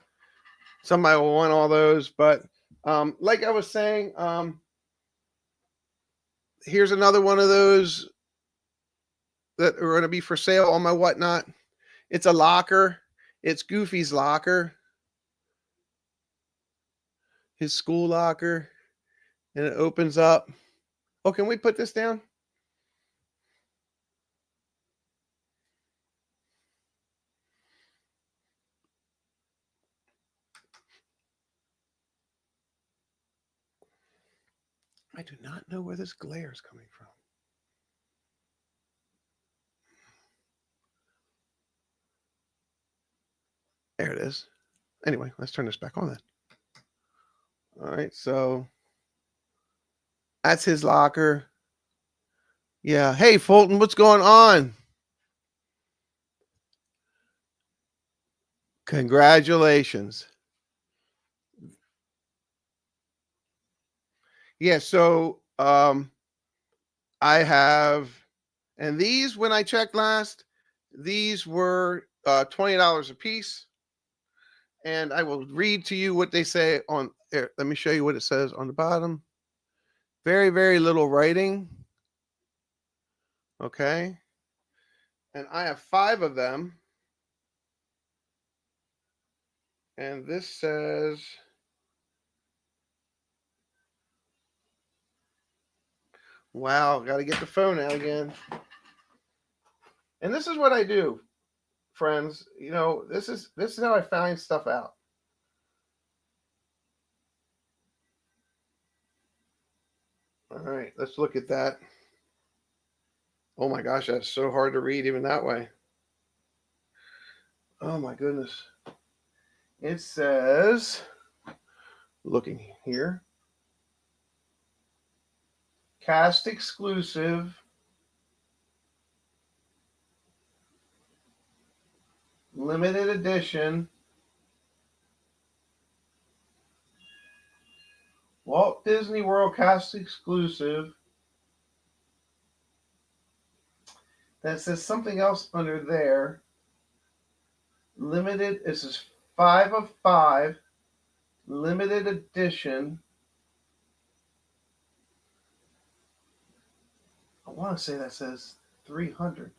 somebody will want all those. But like I was saying, here's another one of those that are going to be for sale on my whatnot. It's a locker. It's Goofy's locker, his school locker, and it opens up. Oh, can we put this down? I do not know where this glare is coming from. There it is. Anyway, let's turn this back on then. All right, so that's his locker. Yeah. Hey, Fulton, what's going on? Congratulations. Yeah, so I have, and these, when I checked last, these were $20 a piece. And I will read to you what they say on here. Let me show you what it says on the bottom. Very, very little writing. Okay. And I have 5 of them. And this says, wow, got to get the phone out again. And this is what I do, friends. You know, this is how I find stuff out. All right, let's look at that. Oh my gosh, that's so hard to read even that way. Oh my goodness. It says, looking here, cast exclusive, limited edition, Walt Disney World cast exclusive. That says something else under there. Limited, this is 5 of 5, limited edition. I want to say that says 300.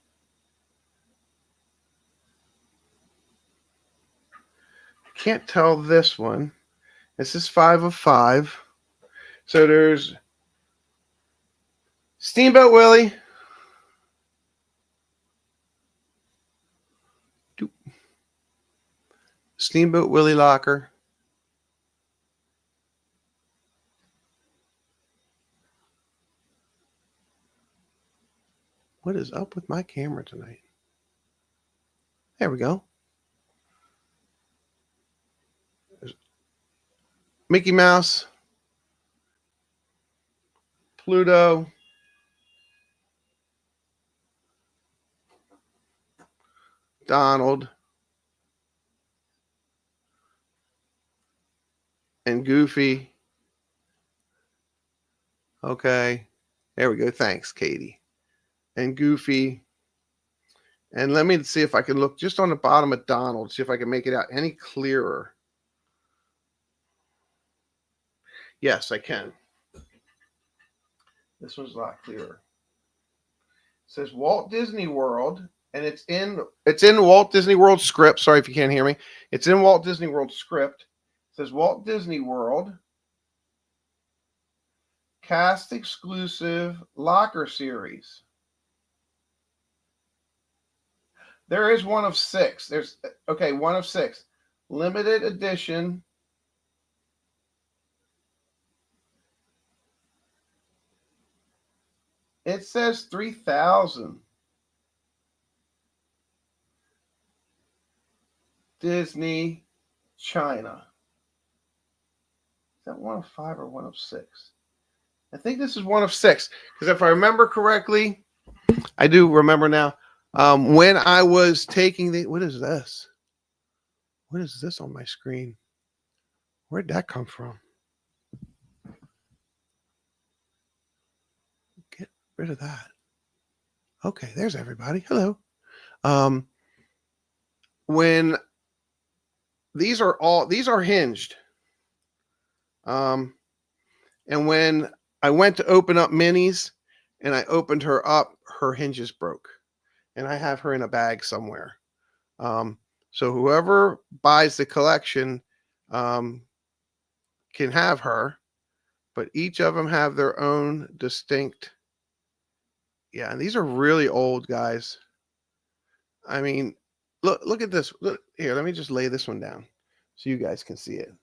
I can't tell this one. This is 5 of 5. So there's Steamboat Willie. Steamboat Willie locker. What is up with my camera tonight? There we go. There's Mickey Mouse, Pluto, Donald, and Goofy. Okay. There we go. Thanks, Katie. And Goofy. And let me see if I can look just on the bottom of Donald, see if I can make it out any clearer. Yes, I can. This one's a lot clearer. It says Walt Disney World, and it's in Walt Disney World script. Sorry if you can't hear me. It's in Walt Disney World script. It says Walt Disney World cast exclusive locker series. There is one of 6. There's okay, one of 6. Limited edition. It says 3,000. Disney, China. Is that one of 5 or one of 6? I think this is one of 6. Because if I remember correctly, I do remember now. When I was taking the, what is this? What is this on my screen? Where'd that come from? Get rid of that. Okay, there's everybody. Hello. When these are hinged. And when I went to open up Minnie's and I opened her up, her hinges broke. and I have her in a bag somewhere. So whoever buys the collection um, can have her, but each of them have their own distinct. Yeah, and these are really old, guys. I mean, look at this. Look here. Let me just lay this one down so you guys can see it.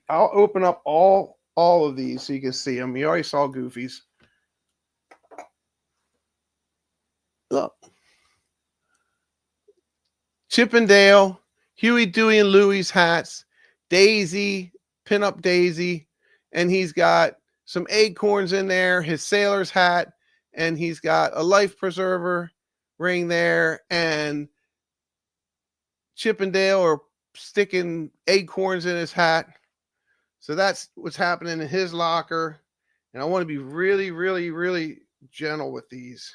I'll open up all of these so you can see them. You already saw Goofy's. Look, Chip and Dale, Huey, Dewey, and Louie's hats, Daisy, pinup Daisy, and he's got some acorns in there, his sailor's hat, and he's got a life preserver ring there, and Chip and Dale are sticking acorns in his hat. So that's what's happening in his locker. And I want to be really, really, really gentle with these.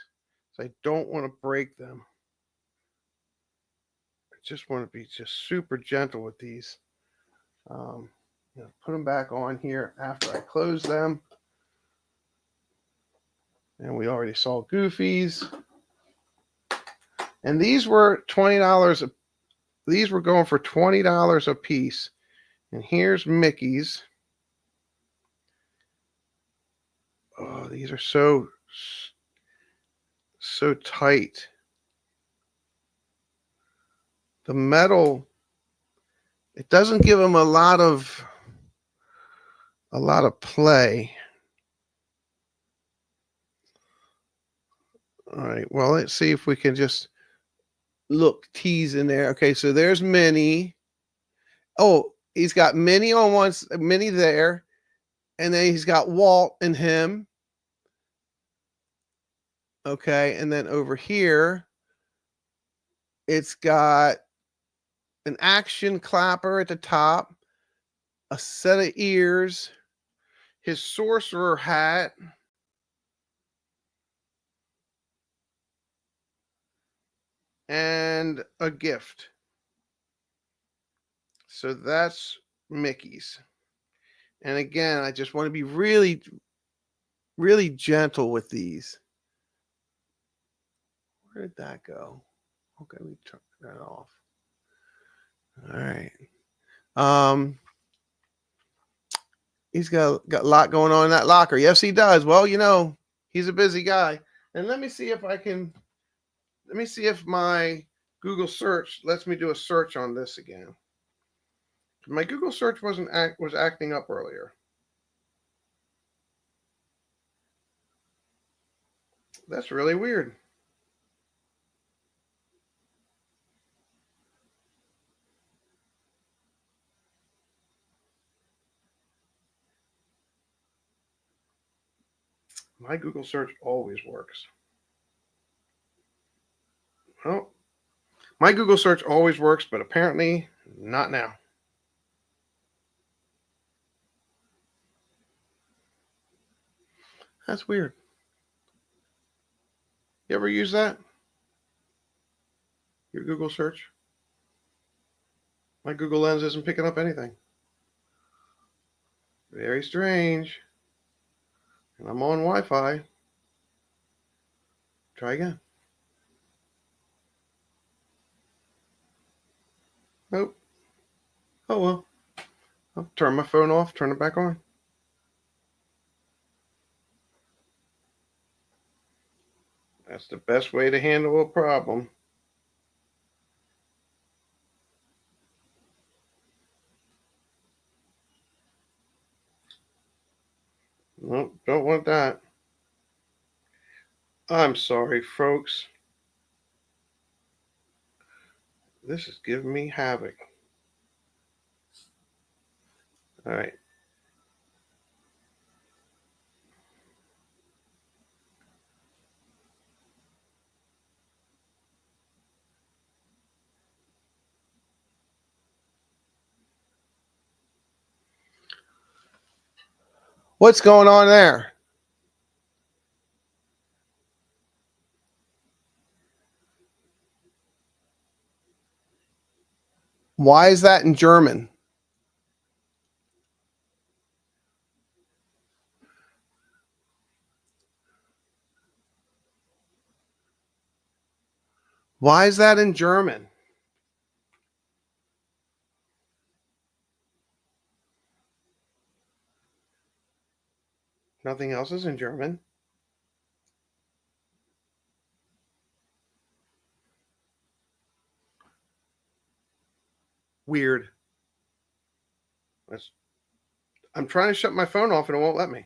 So I don't want to break them. I just want to be just super gentle with these. Put them back on here after I close them. And we already saw Goofy's. And these were $20. These were going for $20 a piece. And here's Mickey's. Oh, these are so tight. The metal, it doesn't give them a lot of play. All right, well, let's see if we can just look tease in there. Okay, so there's Minnie. Oh, he's got Minnie on one, Minnie there, and then he's got Walt and him. Okay, and then over here, it's got an action clapper at the top, a set of ears, his sorcerer hat, and a gift. So that's Mickey's. And again, I just want to be really, really gentle with these. Where did that go? Okay, we turn that off. All right. He's got a lot going on in that locker. Yes, he does. Well, he's a busy guy. And let me see if my Google search lets me do a search on this again. My Google search was acting up earlier. That's really weird. My Google search always works. Well, my Google search always works, but apparently not now. That's weird. You ever use that? Your Google search? My Google Lens isn't picking up anything. Very strange. And I'm on Wi-Fi. Try again. Nope. Oh well. I'll turn my phone off, turn it back on. That's the best way to handle a problem. Nope, don't want that. I'm sorry, folks. This is giving me havoc. All right. What's going on there? Why is that in German? Why is that in German? Nothing else is in German. Weird. I'm trying to shut my phone off and it won't let me.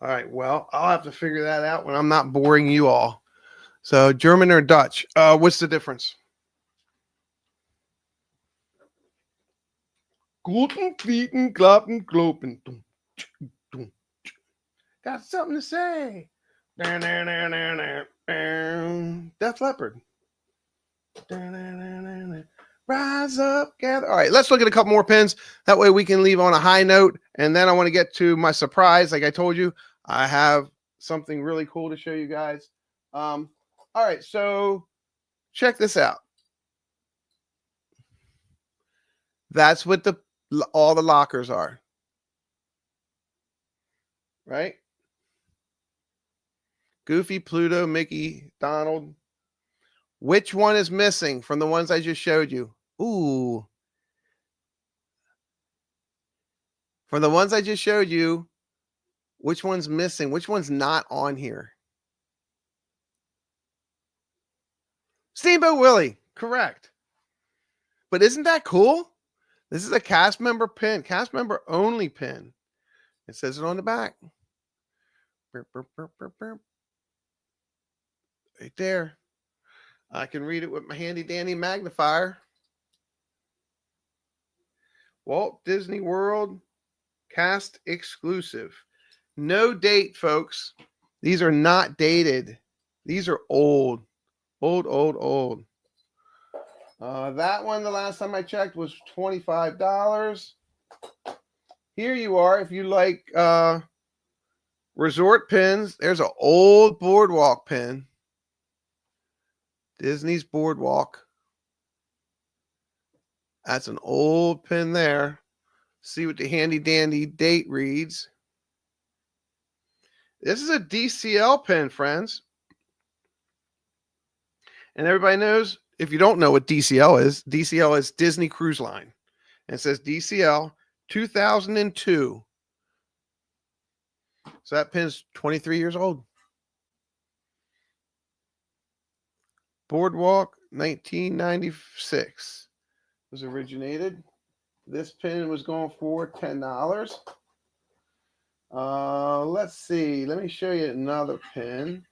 All right. Well, I'll have to figure that out when I'm not boring you all. So German or Dutch? What's the difference? Guten, Quieten, Klappen, Kloppen. Got something to say. Def Leppard. Rise up, gather. All right, let's look at a couple more pins. That way we can leave on a high note. And then I want to get to my surprise. Like I told you, I have something really cool to show you guys. All right, so check this out. That's what all the lockers are. Right? Goofy, Pluto, Mickey, Donald. Which one is missing from the ones I just showed you? Ooh. From the ones I just showed you, which one's missing? Which one's not on here? Steamboat Willie. Correct. But isn't that cool? This is a cast member pin, cast member only pin. It says it on the back. Burp, burp, burp, burp, burp. Right there. I can read it with my handy dandy magnifier. Walt Disney World cast exclusive. No date, folks. These are not dated. These are old. Old. That one, the last time I checked, was $25. Here you are. If you like resort pins, there's an old boardwalk pin. Disney's Boardwalk. That's an old pin there. See what the handy dandy date reads. This is a DCL pin, friends. And everybody knows, if you don't know what DCL is Disney Cruise Line. And it says DCL 2002. So that pin's 23 years old. Boardwalk 1996 was originated. This pin was going for $10. Let's see. Let me show you another pin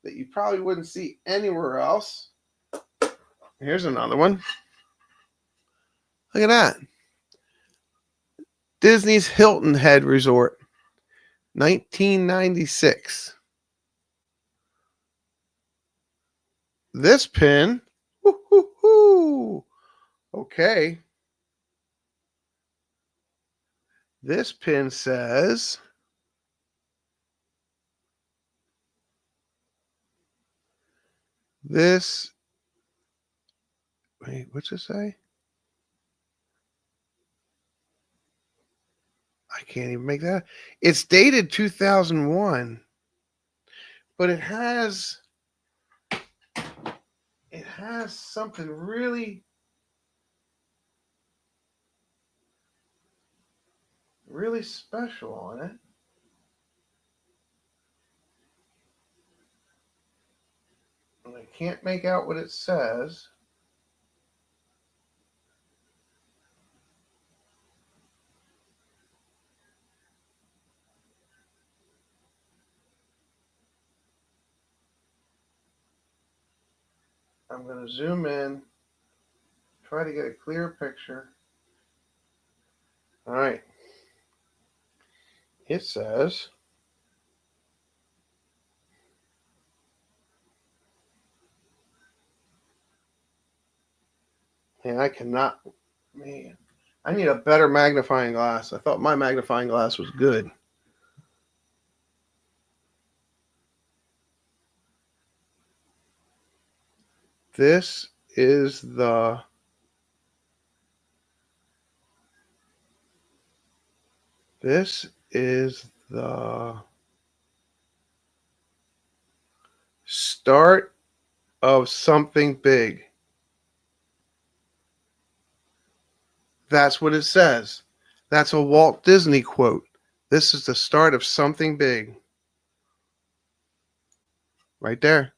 that you probably wouldn't see anywhere else. Here's another one. Look at that. Disney's Hilton Head Resort, 1996. This pin, okay. This pin says this. Wait, what's it say? I can't even make that. It's dated 2001, but it has something really special on it. And I can't make out what it says. I'm going to zoom in, try to get a clear picture. All right. It says, and I cannot, man, I need a better magnifying glass. I thought my magnifying glass was good. This is the start of something big. That's what it says. That's a Walt Disney quote. This is the start of something big. Right there.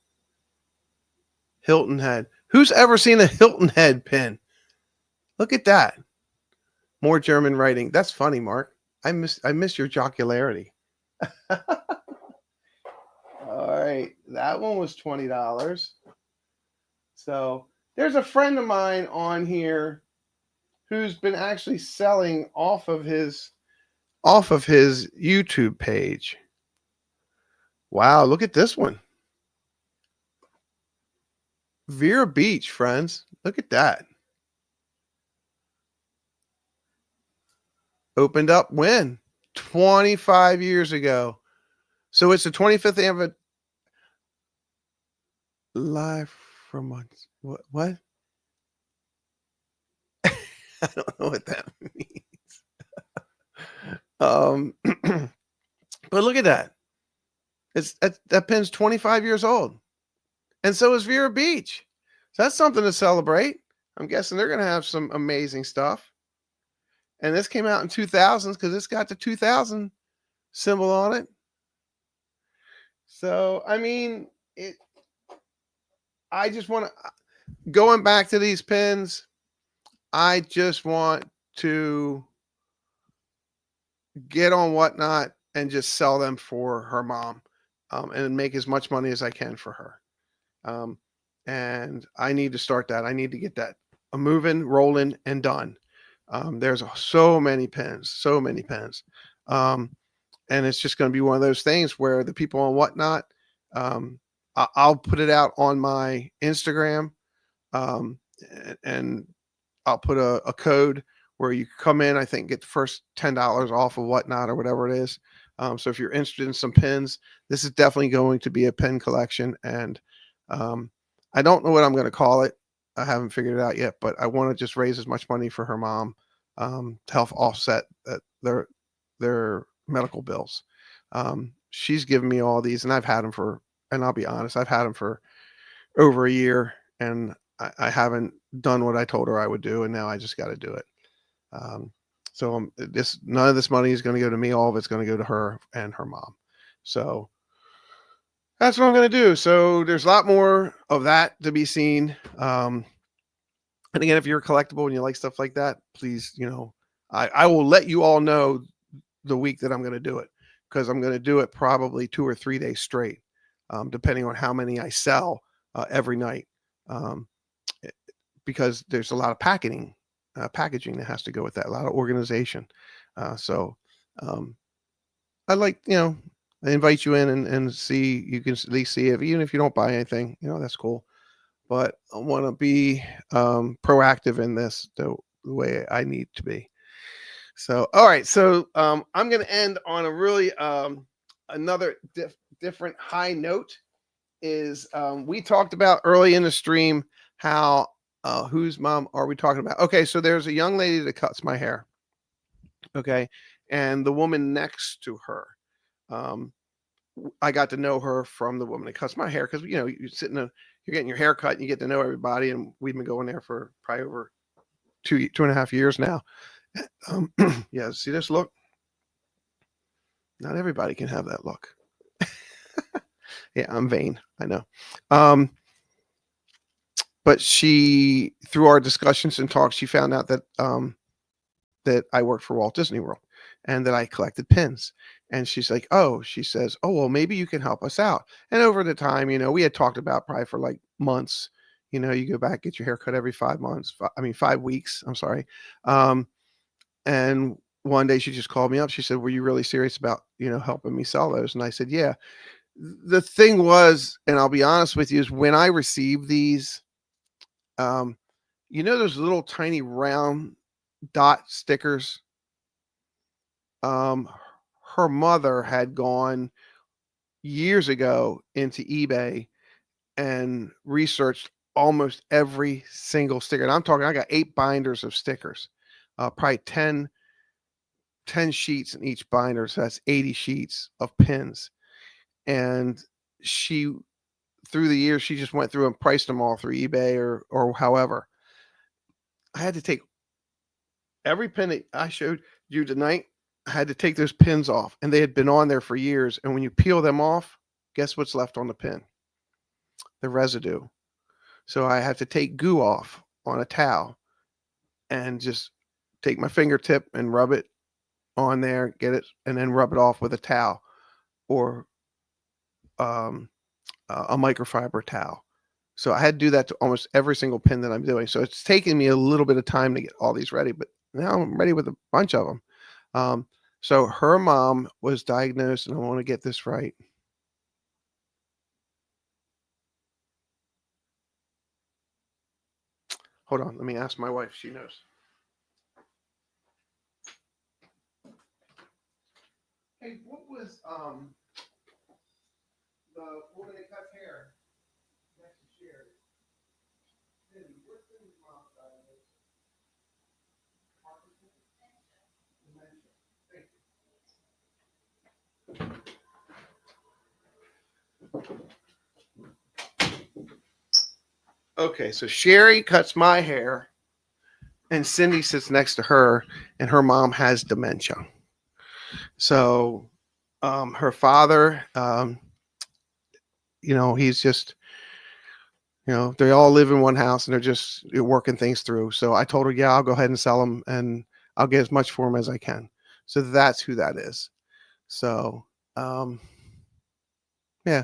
Hilton Head. Who's ever seen a Hilton Head pin? Look at that. More German writing. That's funny, Mark. I miss your jocularity. All right. That one was $20. So there's a friend of mine on here who's been actually selling off of his YouTube page. Wow, look at this one. Vera Beach, friends. Look at that. Opened up when? 25 years ago. So it's the 25th anniversary. Live from months. What? I don't know what that means. But look at that. That pin's 25 years old. And so is Vera Beach. So that's something to celebrate. I'm guessing they're going to have some amazing stuff. And this came out in 2000s because it's got the 2000 symbol on it. So, I mean, I just want to, going back to these pins, I just want to get on Whatnot and just sell them for her mom, and make as much money as I can for her. And I need to start that. I need to get that moving, rolling, and done. There's so many pins. And it's just going to be one of those things where the people on Whatnot, I'll put it out on my Instagram, and I'll put a code where you come in, I think, get the first $10 off of Whatnot or whatever it is. So if you're interested in some pins, this is definitely going to be a pin collection. And I don't know what I'm going to call it. I haven't figured it out yet, but I want to just raise as much money for her mom, to help offset their medical bills. She's given me all these, and I've had them for, and I'll be honest, I've had them for over a year, and I haven't done what I told her I would do, and now I just got to do it. So none of this money is going to go to me. All of it's going to go to her and her mom. So that's what I'm going to do. So there's a lot more of that to be seen. And again, if you're collectible and you like stuff like that, please, I will let you all know the week that I'm going to do it, because I'm going to do it probably 2 or 3 days straight, depending on how many I sell every night, because there's a lot of packaging that has to go with that, a lot of organization. So I like, I invite you in and see, you can at least see it, even if you don't buy anything, that's cool. But I want to be proactive in this the way I need to be. So, all right. So I'm going to end on a really another different high note. Is we talked about early in the stream how whose mom are we talking about? Okay, so there's a young lady that cuts my hair. Okay, and the woman next to her, I got to know her from the woman that cuts my hair, because you sit in you're getting your hair cut and you get to know everybody, and we've been going there for probably over 2.5 years now. Yeah, see this look? Not everybody can have that look. Yeah, I'm vain, I know. But she, through our discussions and talks, she found out that that I worked for Walt Disney World and that I collected pins. And she's like, she says, well, maybe you can help us out. And over the time, we had talked about probably for like months, you go back, get your hair cut every 5 months. 5 weeks. I'm sorry. And one day she just called me up. She said, were you really serious about, helping me sell those? And I said, yeah. The thing was, and I'll be honest with you, is when I received these, those little tiny round dot stickers, her mother had gone years ago into eBay and researched almost every single sticker. And I'm talking, I got 8 binders of stickers, probably 10 sheets in each binder. So that's 80 sheets of pins. And she, through the years, she just went through and priced them all through eBay or however. I had to take every pin that I showed you tonight. I had to take those pins off, and they had been on there for years. And when you peel them off, guess what's left on the pin? The residue. So I have to take goo off on a towel and just take my fingertip and rub it on there, get it, and then rub it off with a towel or a microfiber towel. So I had to do that to almost every single pin that I'm doing. So it's taking me a little bit of time to get all these ready, but now I'm ready with a bunch of them. So her mom was diagnosed, and I want to get this right. Hold on, let me ask my wife. She knows. Hey, what was the woman that cuts hair next to Sherry? What's the mom's diagnosis? Parkinson's? Dementia. Thank you. Okay, so Sherry cuts my hair, and Cindy sits next to her, and her mom has dementia. So her father, he's just, they all live in one house, and they're just working things through. So I told her, yeah, I'll go ahead and sell them, and I'll get as much for them as I can. So that's who that is. So, yeah,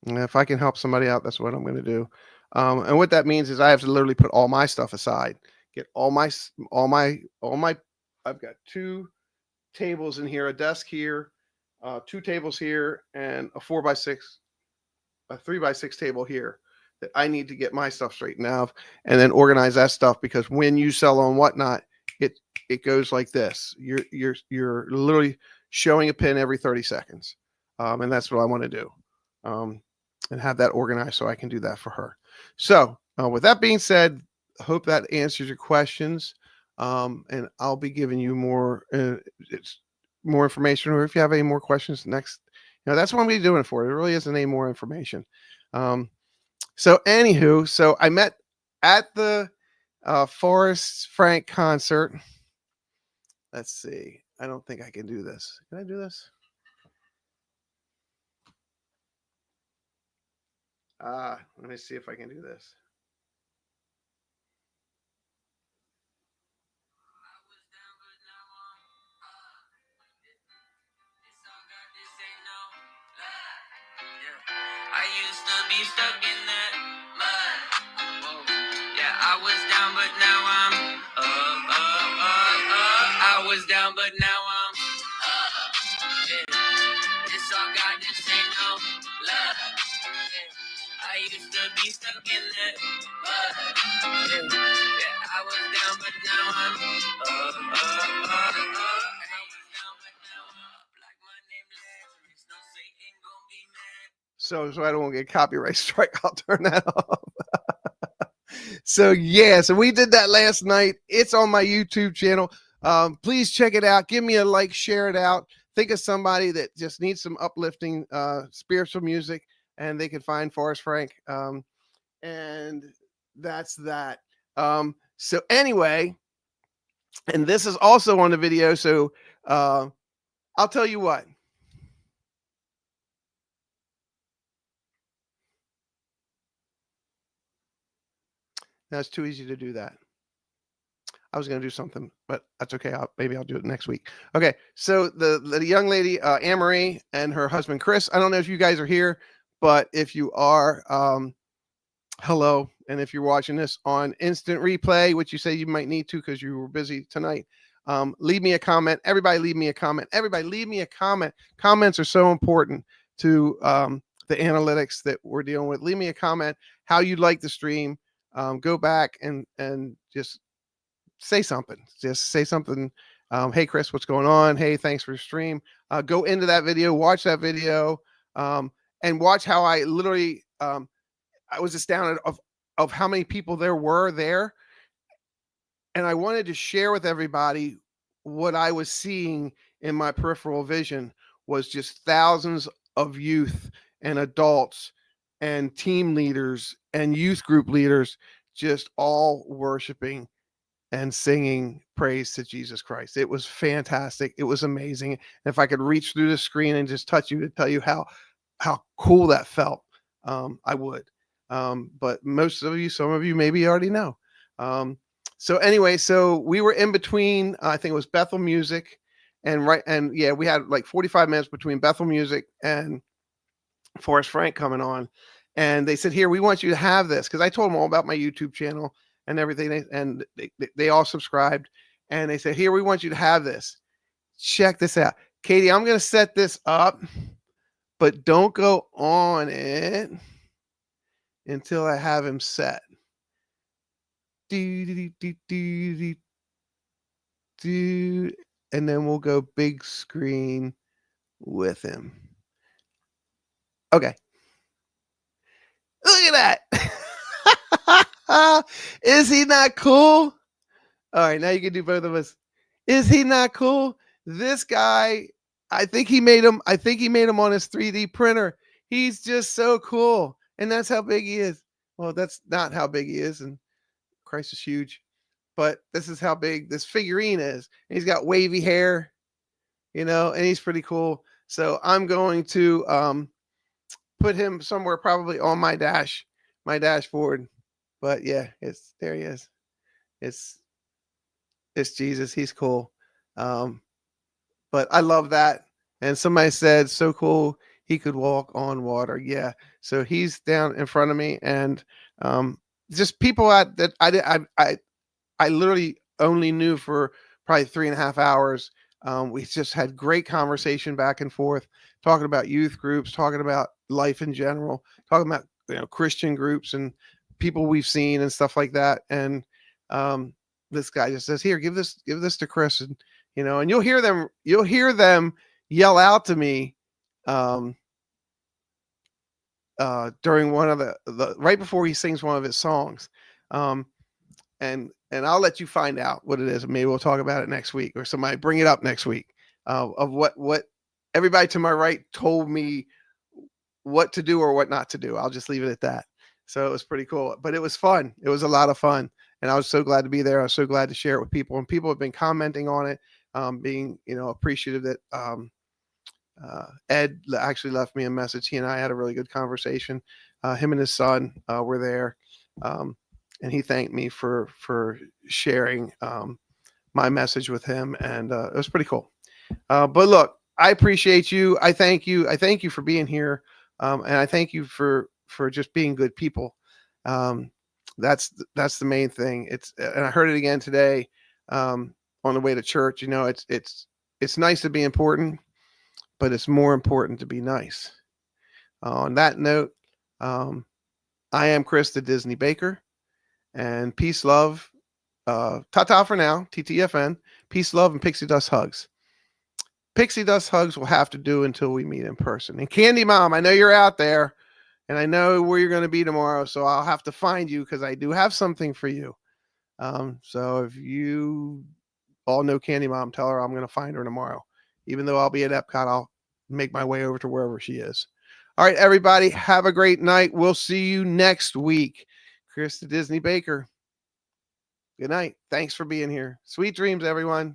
if I can help somebody out, that's what I'm going to do. And what that means is I have to literally put all my stuff aside, get all my, I've got 2 tables in here, a desk here, 2 tables here, and a 4x6, a 3x6 table here that I need to get my stuff straightened out and then organize that stuff, because when you sell on Whatnot, it goes like this. You're literally showing a pin every 30 seconds. And that's what I want to do. And have that organized so I can do that for her. So with that being said, I hope that answers your questions. And I'll be giving you more information, or if you have any more questions next, that's what I'm going to be doing it for. There really isn't any more information. So anywho, so I met at the Forrest Frank concert. Let's see. I don't think I can do this. Can I do this? Let me see if I can do this. I used to be stuck in that mud. Yeah, I was down, but now I'm up. I was down, but now I'm up. Yeah. It's all God, this ain't no love. Yeah. I used to be stuck in that mud. Yeah, I was down, but now I'm up. I was down, but now I'm up. Like my name Lazarus, no Satan gon' be mad. So I don't want to get copyright strike, I'll turn that off. So yeah, so we did that last night. It's on my YouTube channel. Please check it out. Give me a like, share it out. Think of somebody that just needs some uplifting spiritual music, and they can find Forrest Frank. And that's that. So anyway, and this is also on the video. So I'll tell you what. That's too easy to do that. I was going to do something, but that's okay. Maybe I'll do it next week. Okay. So the young lady, Anne-Marie, and her husband, Chris, I don't know if you guys are here, but if you are, hello. And if you're watching this on instant replay, which you say you might need to because you were busy tonight, leave me a comment. Everybody leave me a comment. Everybody leave me a comment. Comments are so important to the analytics that we're dealing with. Leave me a comment how you'd like the stream. Go back and just say something. Just say something. Hey, Chris, what's going on? Hey, thanks for the stream. Go into that video, watch that video, and watch how I literally, I was astounded of how many people there were there. And I wanted to share with everybody what I was seeing in my peripheral vision was just thousands of youth and adults and team leaders and youth group leaders just all worshiping and singing praise to Jesus Christ. It was fantastic. It was amazing. And if I could reach through the screen and just touch you to tell you how cool that felt, I would. But most of you, some of you maybe already know. So anyway, so we were in between, I think it was Bethel Music and yeah, we had like 45 minutes between Bethel Music and Forrest Frank coming on. And they said, here, we want you to have this. Cause I told them all about my YouTube channel and everything. And they all subscribed, and they said, here, we want you to have this. Check this out. Katie, I'm going to set this up, but don't go on it until I have him set. And then we'll go big screen with him. Okay. Look at that. Is he not cool? All right, now you can do both of us. Is he not cool? This guy, I think he made him on his 3D printer. He's just so cool. And that's how big he is. Well, that's not how big he is, and Christ is huge. But this is how big this figurine is. And he's got wavy hair, and he's pretty cool. So I'm going to put him somewhere probably on my dashboard. But yeah, there he is. It's Jesus. He's cool. But I love that. And somebody said, so cool, he could walk on water. Yeah. So he's down in front of me, and just people that I literally only knew for probably 3.5 hours. We just had great conversation back and forth, talking about youth groups, talking about life in general, talking about Christian groups and people we've seen and stuff like that. And this guy just says, here, give this to Chris, and and you'll hear them yell out to me during one of the right before he sings one of his songs. And I'll let you find out what it is. Maybe we'll talk about it next week, or somebody bring it up next week, of what everybody to my right told me what to do or what not to do. I'll just leave it at that. So it was pretty cool, but it was fun. It was a lot of fun. And I was so glad to be there. I was so glad to share it with people, and people have been commenting on it, being, appreciative that Ed actually left me a message. He and I had a really good conversation. Him and his son were there. And he thanked me for sharing my message with him, and it was pretty cool. But look, I appreciate you. I thank you. I thank you for being here, and I thank you for just being good people. That's the main thing. And I heard it again today on the way to church. It's nice to be important, but it's more important to be nice. On that note, I am Chris the Disney Baker. And peace, love, ta-ta for now, TTFN, peace, love, and pixie dust hugs. Pixie dust hugs will have to do until we meet in person. And Candy Mom, I know you're out there, and I know where you're going to be tomorrow, so I'll have to find you, because I do have something for you. So if you all know Candy Mom, tell her I'm going to find her tomorrow. Even though I'll be at Epcot, I'll make my way over to wherever she is. All right, everybody, have a great night. We'll see you next week. Chris the Disney Baker. Good night. Thanks for being here. Sweet dreams, everyone.